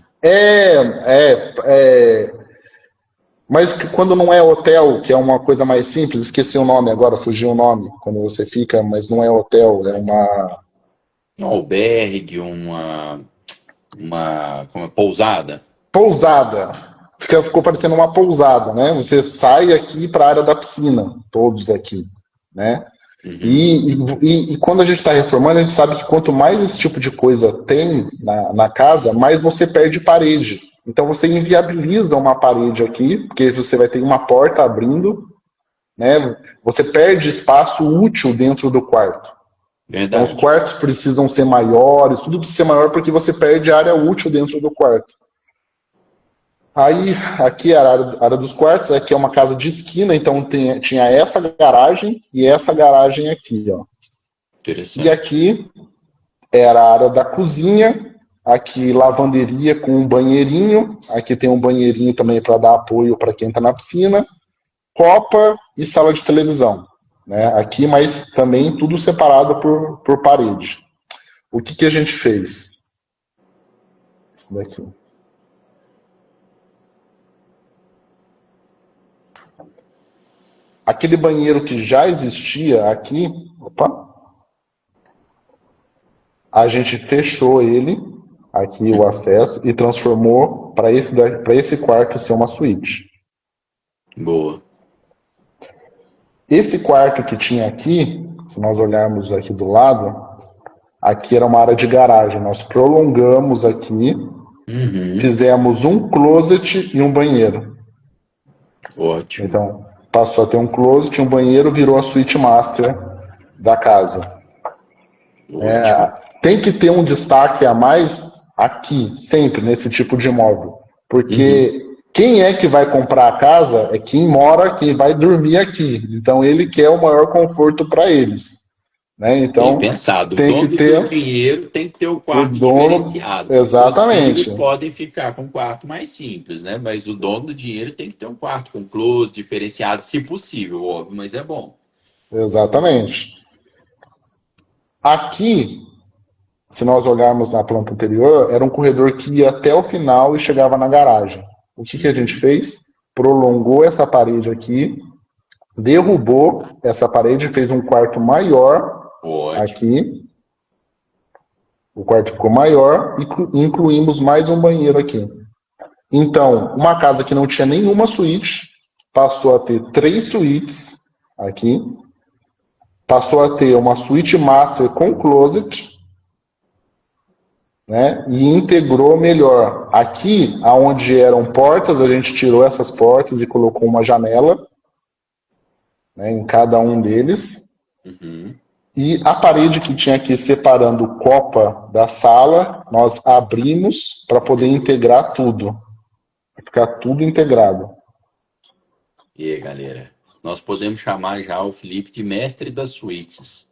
Mas quando não é hotel, que é uma coisa mais simples, esqueci o nome agora, fugiu o nome, quando você fica, mas não é hotel, é Um albergue, uma pousada. pousada. Ficou parecendo uma pousada, né? Você sai aqui para a área da piscina, todos aqui, né? Uhum. E quando a gente está reformando, a gente sabe que quanto mais esse tipo de coisa tem na casa, mais você perde parede. Então você inviabiliza uma parede aqui, porque você vai ter uma porta abrindo, né? Você perde espaço útil dentro do quarto. Verdade. Então os quartos precisam ser maiores, tudo precisa ser maior porque você perde área útil dentro do quarto. Aí, aqui a área dos quartos, aqui é uma casa de esquina, então tinha essa garagem e essa garagem aqui, ó. Interessante. E aqui era a área da cozinha, aqui lavanderia com um banheirinho, aqui tem um banheirinho também para dar apoio para quem está na piscina, copa e sala de televisão, né? Aqui, mas também tudo separado por parede. O que a gente fez? Isso daqui. Aquele banheiro que já existia aqui, a gente fechou ele, aqui o acesso, e transformou para esse quarto ser uma suíte. Boa. Esse quarto que tinha aqui, se nós olharmos aqui do lado, aqui era uma área de garagem. Nós prolongamos aqui, fizemos um closet e um banheiro. Ótimo. Então, passou a ter um closet, um banheiro, virou a suíte master da casa. Tem que ter um destaque a mais aqui, sempre, nesse tipo de imóvel. Porque quem é que vai comprar a casa é quem mora, quem vai dormir aqui. Então, ele quer o maior conforto para eles. Né? Então, bem pensado. Tem o dono que ter... do dinheiro tem que ter o quarto diferenciado. Exatamente. Os filhos podem ficar com um quarto mais simples, né? Mas o dono do dinheiro tem que ter um quarto com closet diferenciado, se possível, óbvio, mas é bom. Exatamente. Aqui, se nós olharmos na planta anterior, era um corredor que ia até o final e chegava na garagem. O que a gente fez? Prolongou essa parede aqui, derrubou essa parede, fez um quarto maior. Ótimo. Aqui. O quarto ficou maior e incluímos mais um banheiro aqui. Então, uma casa que não tinha nenhuma suíte, passou a ter 3 suítes aqui. Passou a ter uma suíte master com closet, né? E integrou melhor. Aqui, onde eram portas, a gente tirou essas portas e colocou uma janela, né, em cada um deles. Uhum. E a parede que tinha aqui separando o copa da sala, nós abrimos para poder integrar tudo. Ficar tudo integrado. E aí, galera? Nós podemos chamar já o Felipe de mestre das suítes.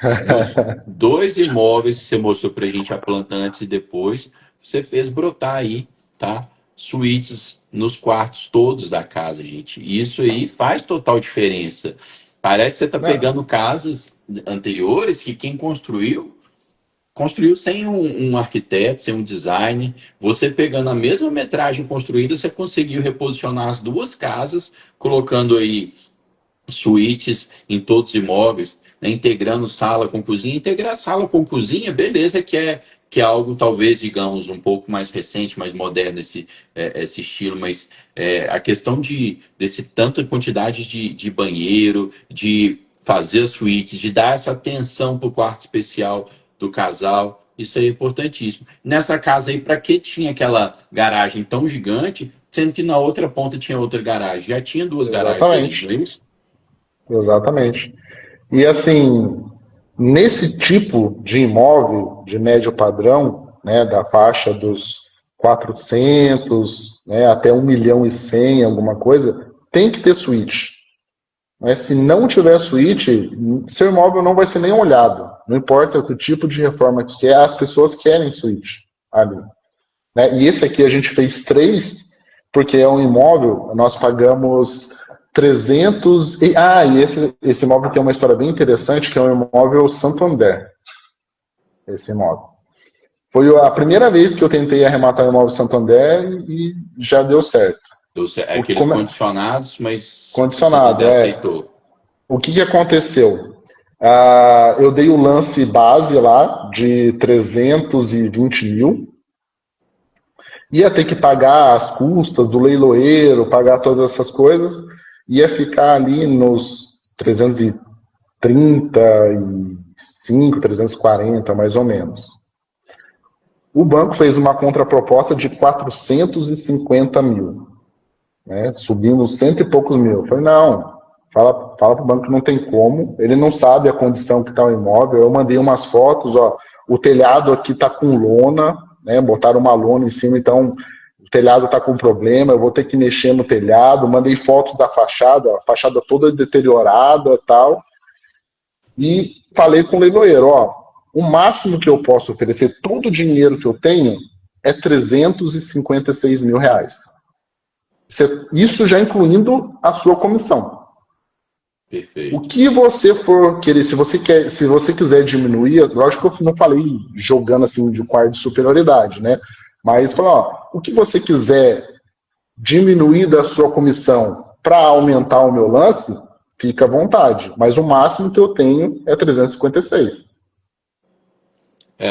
Os 2 imóveis que você mostrou pra gente a planta antes e depois, você fez brotar aí, tá? Suítes nos quartos todos da casa, gente. Isso aí faz total diferença. Parece que você tá pegando casas anteriores que quem construiu sem um arquiteto, sem um design. Você pegando a mesma metragem construída, você conseguiu reposicionar as 2 casas, colocando aí suítes em todos os imóveis, né, integrando sala com cozinha. Integrar sala com cozinha, beleza, que é algo talvez, digamos, um pouco mais recente, mais moderno esse estilo, mas a questão desse tanta quantidade de banheiro, de fazer as suítes, de dar essa atenção para o quarto especial do casal, isso aí é importantíssimo. Nessa casa aí, para que tinha aquela garagem tão gigante, sendo que na outra ponta tinha outra garagem? Já tinha 2 garagens ali, não é isso? Exatamente. E assim, nesse tipo de imóvel de médio padrão, né, da faixa dos 400, né, até 1.100.000, alguma coisa, tem que ter suíte. Mas se não tiver suíte, seu imóvel não vai ser nem olhado. Não importa o tipo de reforma que é, as pessoas querem suíte ali. Né? E esse aqui a gente fez 3, porque é um imóvel, nós pagamos 300... e esse imóvel tem uma história bem interessante, que é um imóvel Santander. Esse imóvel. Foi a primeira vez que eu tentei arrematar o imóvel Santander e já deu certo. É aqueles condicionados, mas condicionado, aceitou. O que aconteceu? Eu dei o lance base lá de 320 mil. Ia ter que pagar as custas do leiloeiro, pagar todas essas coisas. Ia ficar ali nos 335, 340, mais ou menos. O banco fez uma contraproposta de 450 mil. Né, subindo 100 e poucos mil. Eu falei, não, fala para o banco que não tem como, ele não sabe a condição que está o imóvel. Eu mandei umas fotos, ó, o telhado aqui está com lona, né, botaram uma lona em cima, então o telhado está com problema, eu vou ter que mexer no telhado. Mandei fotos da fachada, a fachada toda deteriorada e tal, e falei com o leiloeiro, ó, o máximo que eu posso oferecer, todo o dinheiro que eu tenho, é 356 mil reais. Isso já incluindo a sua comissão. Perfeito. O que você for querer, se você quiser diminuir, lógico que eu não falei jogando assim de quarto de superioridade, né? Mas ó, o que você quiser diminuir da sua comissão para aumentar o meu lance, fica à vontade. Mas o máximo que eu tenho é 356.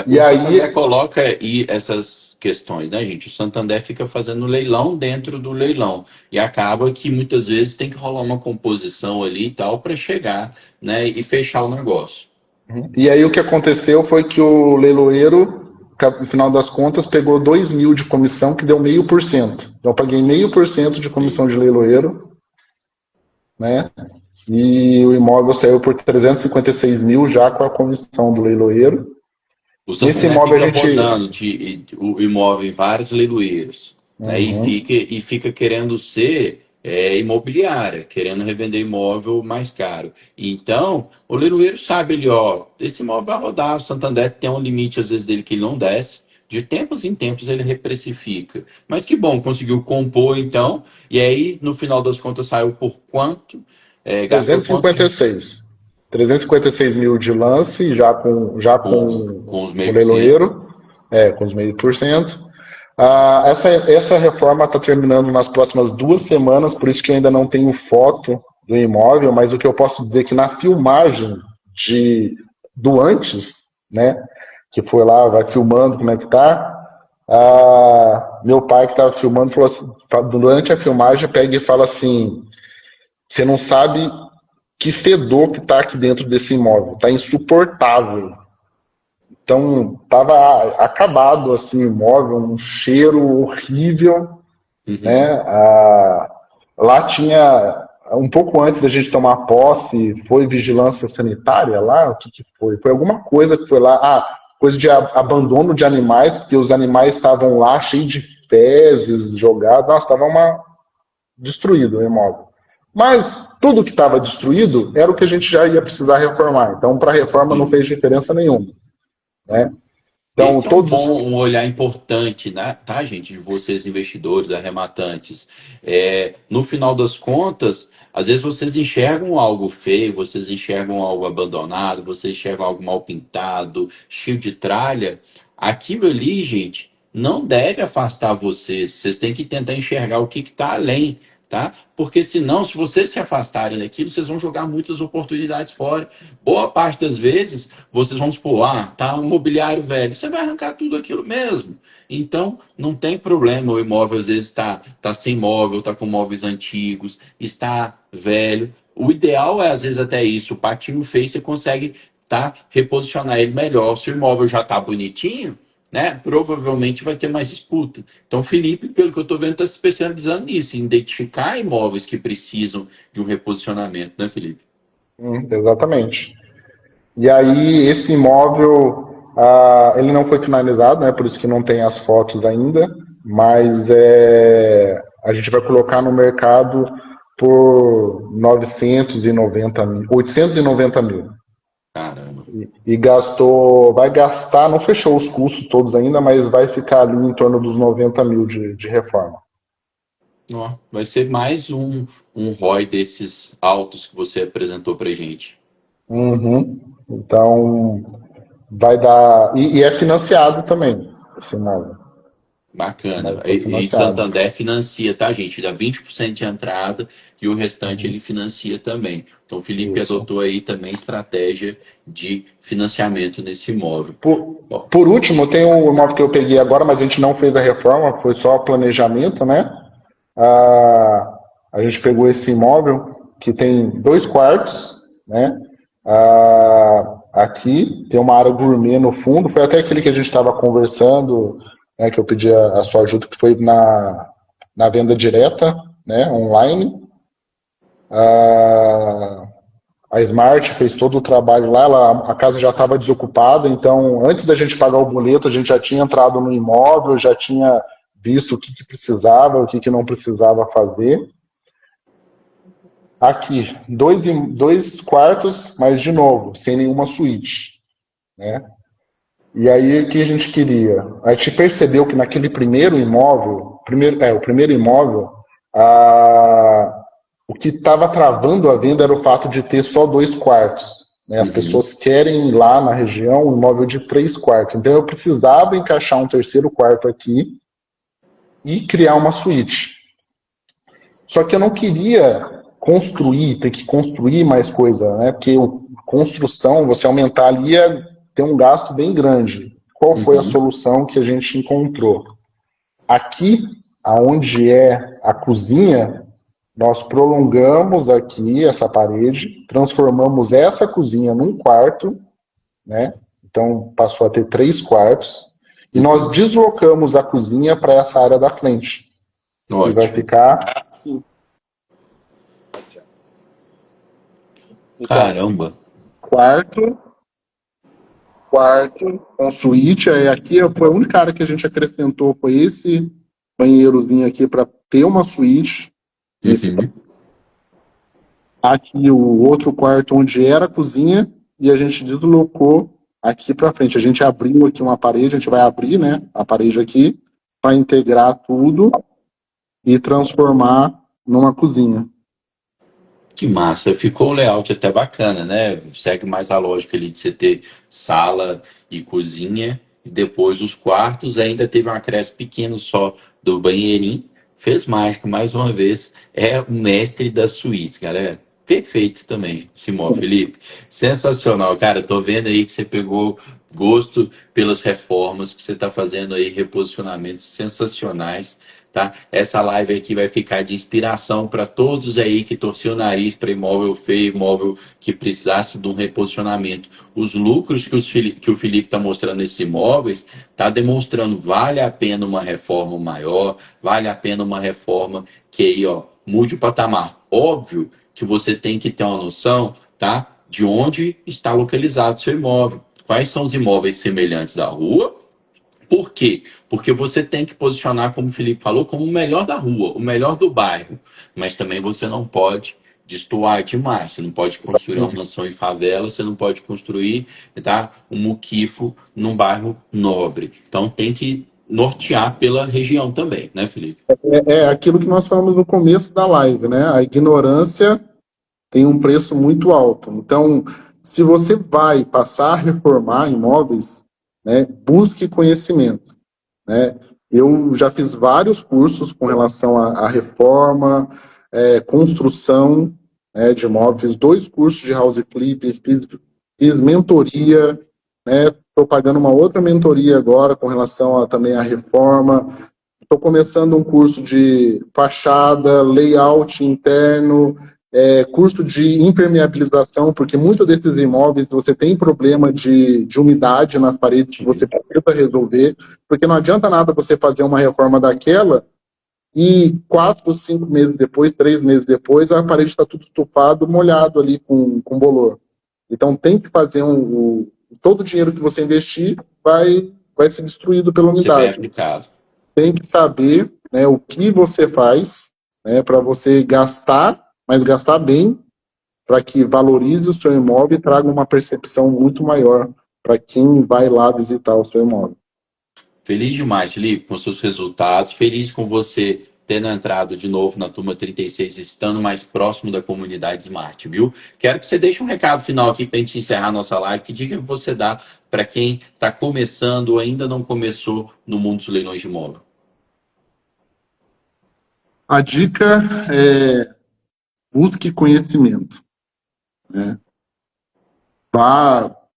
E aí Santander coloca essas questões, né, gente? O Santander fica fazendo leilão dentro do leilão e acaba que muitas vezes tem que rolar uma composição ali e tal para chegar, né, e fechar o negócio. E aí o que aconteceu foi que o leiloeiro, no final das contas, pegou 2 mil de comissão, que deu 0,5%. Então eu paguei 0,5% de comissão de leiloeiro, né? E o imóvel saiu por 356 mil já com a comissão do leiloeiro. Esse imóvel fica rodando o imóvel em vários leiloeiros, né, e fica querendo ser imobiliária, querendo revender imóvel mais caro. Então, o leiloeiro sabe ali, ó, esse imóvel vai rodar, o Santander tem um limite às vezes dele que ele não desce, de tempos em tempos ele reprecifica. Mas que bom, conseguiu compor então, e aí no final das contas saiu por quanto? 356. 356 mil de lance, já com os o leiloeiro, com os 0,5%. Essa reforma está terminando nas próximas 2 semanas, por isso que eu ainda não tenho foto do imóvel, mas o que eu posso dizer é que na filmagem do antes, né, que foi lá, vai filmando como é que tá, meu pai que estava filmando falou assim, durante a filmagem pega e fala assim, você não sabe que fedor que tá aqui dentro desse imóvel, tá insuportável. Então, tava acabado assim o imóvel, um cheiro horrível, né? Uhum. Lá tinha, um pouco antes da gente tomar posse, foi vigilância sanitária lá? O que que foi? Foi alguma coisa que foi lá, coisa de abandono de animais, porque os animais estavam lá cheios de fezes jogados, nossa, estava destruído o imóvel. Mas tudo que estava destruído era o que a gente já ia precisar reformar. Então, para a reforma não Sim. fez diferença nenhuma, né? Então, Esse é um todos os. bom, um olhar importante, né? Tá, gente, de vocês investidores, arrematantes. No final das contas, às vezes vocês enxergam algo feio, vocês enxergam algo abandonado, vocês enxergam algo mal pintado, cheio de tralha. Aquilo ali, gente, não deve afastar vocês. Vocês têm que tentar enxergar o que está além, tá? Porque senão, se vocês se afastarem daquilo, vocês vão jogar muitas oportunidades fora. Boa parte das vezes vocês vão supor, tá um mobiliário velho, você vai arrancar tudo aquilo mesmo. Então, não tem problema, o imóvel às vezes tá sem móvel, tá com móveis antigos, está velho. O ideal é, às vezes, até isso, o patinho feio você consegue reposicionar ele melhor. Se o imóvel já tá bonitinho, né, provavelmente vai ter mais disputa. Então, o Felipe, pelo que eu estou vendo, está se especializando nisso, em identificar imóveis que precisam de um reposicionamento, né, Felipe? Exatamente. E aí, esse imóvel, ele não foi finalizado, né? Por isso que não tem as fotos ainda, mas a gente vai colocar no mercado por 990 mil, 890 mil. Caramba. E vai gastar, não fechou os custos todos ainda, mas vai ficar ali em torno dos 90 mil de reforma. Ó, vai ser mais um ROI desses altos que você apresentou pra gente. Uhum. Então, vai dar. E é financiado também, esse imóvel. Esse Bacana. imóvel foi E financiado. Santander financia, tá, gente? Dá 20% de entrada e o restante ele financia também. Então, o Felipe Isso. adotou aí também estratégia de financiamento nesse imóvel. Por, Ó, por último, tem o imóvel que eu peguei agora, mas a gente não fez a reforma, foi só planejamento, né? A gente pegou esse imóvel que tem 2 quartos, né? Aqui tem uma área gourmet no fundo, foi até aquele que a gente estava conversando, né, que eu pedi a sua ajuda, que foi na venda direta, né, online. A Smart fez todo o trabalho lá, a casa já estava desocupada, então antes da gente pagar o boleto, a gente já tinha entrado no imóvel, já tinha visto o que precisava, o que não precisava fazer. Aqui, 2 quartos, mas de novo, sem nenhuma suíte, né? E aí o que a gente queria? A gente percebeu que naquele primeiro imóvel, o primeiro imóvel, o que estava travando a venda era o fato de ter só 2 quartos. Né? As uhum. pessoas querem lá na região um imóvel de 3 quartos. Então eu precisava encaixar um terceiro quarto aqui e criar uma suíte. Só que eu não queria ter que construir mais coisa, né? Porque construção, você aumentar ali ia ter um gasto bem grande. Qual foi a Uhum. solução que a gente encontrou? Aqui, aonde é a cozinha, nós prolongamos aqui essa parede, transformamos essa cozinha num quarto, né? Então passou a ter 3 quartos, e nós Uhum. deslocamos a cozinha para essa área da frente. E vai Ótimo. ficar assim. Então, Caramba. quarto, quarto, com suíte. Aí aqui foi a única área que a gente acrescentou, foi esse banheirozinho aqui para ter uma suíte. Esse Uhum. aqui o outro quarto onde era a cozinha e a gente deslocou aqui para frente. A gente abriu aqui uma parede, a gente vai abrir, né, a parede aqui para integrar tudo e transformar numa cozinha. Que massa. Ficou um layout até bacana, né? Segue mais a lógica ali de você ter sala e cozinha, e depois os quartos. Ainda teve um acréscimo pequeno só do banheirinho. Fez mágica, mais uma vez. É o mestre das suítes, galera. Perfeito também, Simão, Felipe. Sensacional, cara. Tô vendo aí que você pegou gosto pelas reformas, que você está fazendo aí, reposicionamentos sensacionais, tá? Essa live aqui vai ficar de inspiração para todos aí que torciam o nariz para imóvel feio, imóvel que precisasse de um reposicionamento. Os lucros que o Felipe está mostrando nesses imóveis, está demonstrando vale a pena uma reforma maior, vale a pena uma reforma que aí, ó, mude o patamar. Óbvio que você tem que ter uma noção, tá? De onde está localizado o seu imóvel. Quais são os imóveis semelhantes da rua? Por quê? Porque você tem que posicionar, como o Felipe falou, como o melhor da rua, o melhor do bairro. Mas também você não pode destoar demais. Você não pode construir uma mansão em favela, você não pode construir, tá, um muquifo num bairro nobre. Então tem que nortear pela região também, né, Felipe? É aquilo que nós falamos no começo da live, né? A ignorância tem um preço muito alto. Então, se você vai passar a reformar imóveis, né, busque conhecimento, né? Eu já fiz vários cursos com relação à reforma, construção, né, de imóveis, fiz 2 cursos de house flip, fiz mentoria, né? Estou pagando uma outra mentoria agora com relação também à reforma. Estou começando um curso de fachada, layout interno, curso de impermeabilização, porque muitos desses imóveis você tem problema de umidade nas paredes que você precisa resolver, porque não adianta nada você fazer uma reforma daquela e 4, 5 meses depois, 3 meses depois, a parede está tudo estufado, molhado ali com bolor. Então tem que fazer todo o dinheiro que você investir vai ser destruído pela Ser bem umidade. aplicado. Tem que saber, né, o que você faz, né, para você gastar, mas gastar bem, para que valorize o seu imóvel e traga uma percepção muito maior para quem vai lá visitar o seu imóvel. Feliz demais, Felipe, com seus resultados. Feliz com você tendo entrado de novo na turma 36, estando mais próximo da comunidade Smart, viu? Quero que você deixe um recado final aqui para a gente encerrar nossa live. Que dica que você dá para quem está começando ou ainda não começou no mundo dos leilões de imóvel? A dica é busque conhecimento, né?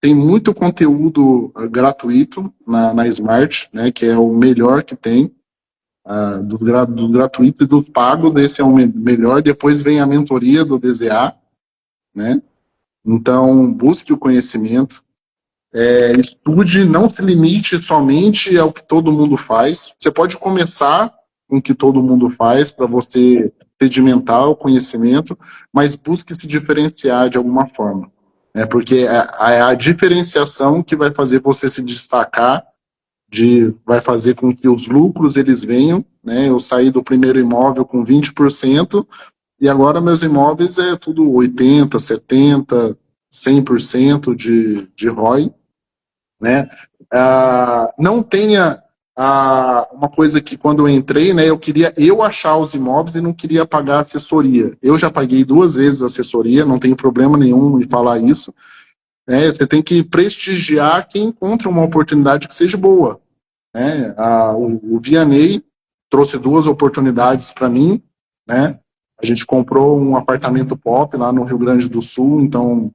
Tem muito conteúdo gratuito na Smart, né, que é o melhor que tem, dos gratuitos e dos pagos, esse é o melhor. Depois vem a mentoria do DZA, né? Então, busque o conhecimento, estude, não se limite somente ao que todo mundo faz. Você pode começar com o que todo mundo faz para você sedimentar o conhecimento, mas busque se diferenciar de alguma forma. Porque é a diferenciação que vai fazer você se destacar, vai fazer com que os lucros eles venham, né? Eu saí do primeiro imóvel com 20%, e agora meus imóveis é tudo 80%, 70%, 100% de ROI, né? Não tenha uma coisa que quando eu entrei, né, eu queria achar os imóveis e não queria pagar assessoria. Eu já paguei 2 vezes assessoria, não tenho problema nenhum em falar isso. Você tem que prestigiar quem encontra uma oportunidade que seja boa, né? O Vianney trouxe 2 oportunidades para mim, né? A gente comprou um apartamento pop lá no Rio Grande do Sul, então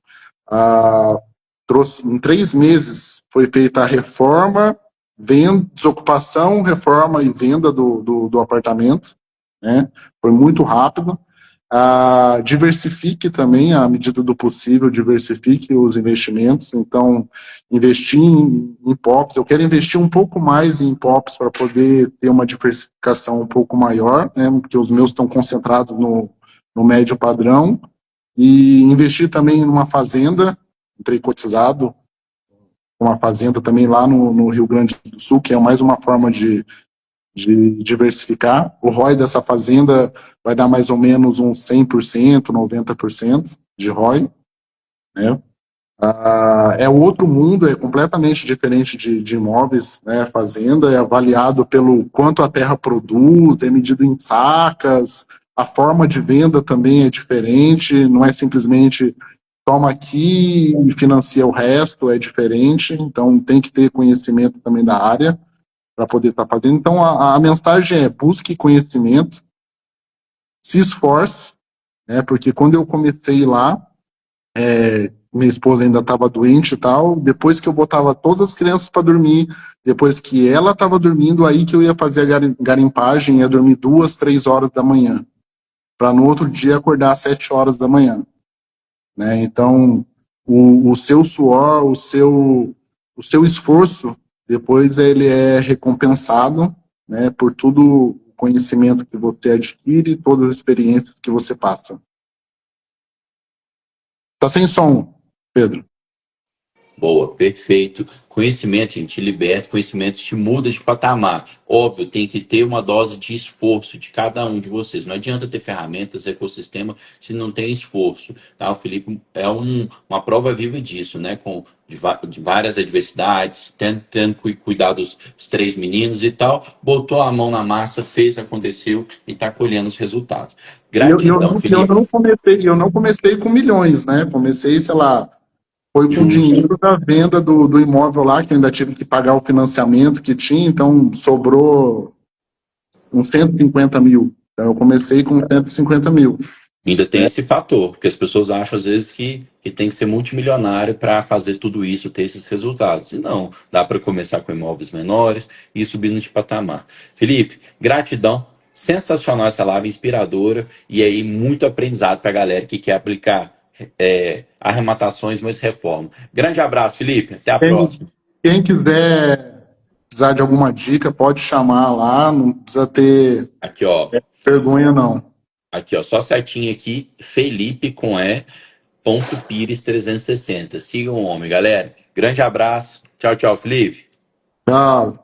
trouxe em 3 meses, foi feita a reforma, desocupação, reforma e venda do apartamento, né? Foi muito rápido. Diversifique também, à medida do possível, diversifique os investimentos. Então, investir em POPs, eu quero investir um pouco mais em POPs para poder ter uma diversificação um pouco maior, né? Porque os meus estão concentrados no médio padrão, e investir também numa fazenda. Entrei cotizado uma fazenda também lá no Rio Grande do Sul, que é mais uma forma de diversificar. O ROI dessa fazenda vai dar mais ou menos uns 100%, 90% de ROI, né? É outro mundo, é completamente diferente de imóveis, né? A fazenda é avaliado pelo quanto a terra produz, é medido em sacas, a forma de venda também é diferente, não é simplesmente toma aqui e financia o resto, é diferente, então tem que ter conhecimento também da área para poder estar fazendo. Então a mensagem é: busque conhecimento, se esforce, né? Porque quando eu comecei lá, minha esposa ainda estava doente e tal, depois que eu botava todas as crianças para dormir, depois que ela estava dormindo, aí que eu ia fazer a garimpagem, ia dormir 2, 3 horas da manhã, para no outro dia acordar às 7 horas da manhã, né? Então, o seu suor, o seu esforço, depois ele é recompensado, né, por todo o conhecimento que você adquire e todas as experiências que você passa. Tá sem som, Pedro. Boa, perfeito. Conhecimento, gente, te liberta, conhecimento te muda de patamar. Óbvio, tem que ter uma dose de esforço de cada um de vocês. Não adianta ter ferramentas, ecossistema, se não tem esforço. Tá? O Felipe é uma prova viva disso, né? De várias adversidades, tendo que cuidar dos 3 meninos e tal, botou a mão na massa, fez, aconteceu e está colhendo os resultados. Gratidão, Felipe. Eu não comecei com milhões, né? Comecei, sei lá, foi com o Justo. dinheiro da venda do imóvel lá, que eu ainda tive que pagar o financiamento que tinha, então sobrou uns 150 mil. Então eu comecei com 150 mil. Ainda tem esse fator, porque as pessoas acham às vezes que tem que ser multimilionário para fazer tudo isso, ter esses resultados. E não, dá para começar com imóveis menores e ir subindo de patamar. Felipe, gratidão, sensacional essa live, inspiradora, e aí muito aprendizado para a galera que quer aplicar arrematações, mas reforma. Grande abraço, Felipe, até a próxima. Quem quiser precisar de alguma dica, pode chamar lá, não precisa ter Aqui, ó. vergonha, não. Aqui, ó, só certinho aqui, Felipe com Pires 360. Sigam o homem, galera. Grande abraço. Tchau, tchau, Felipe. Tchau.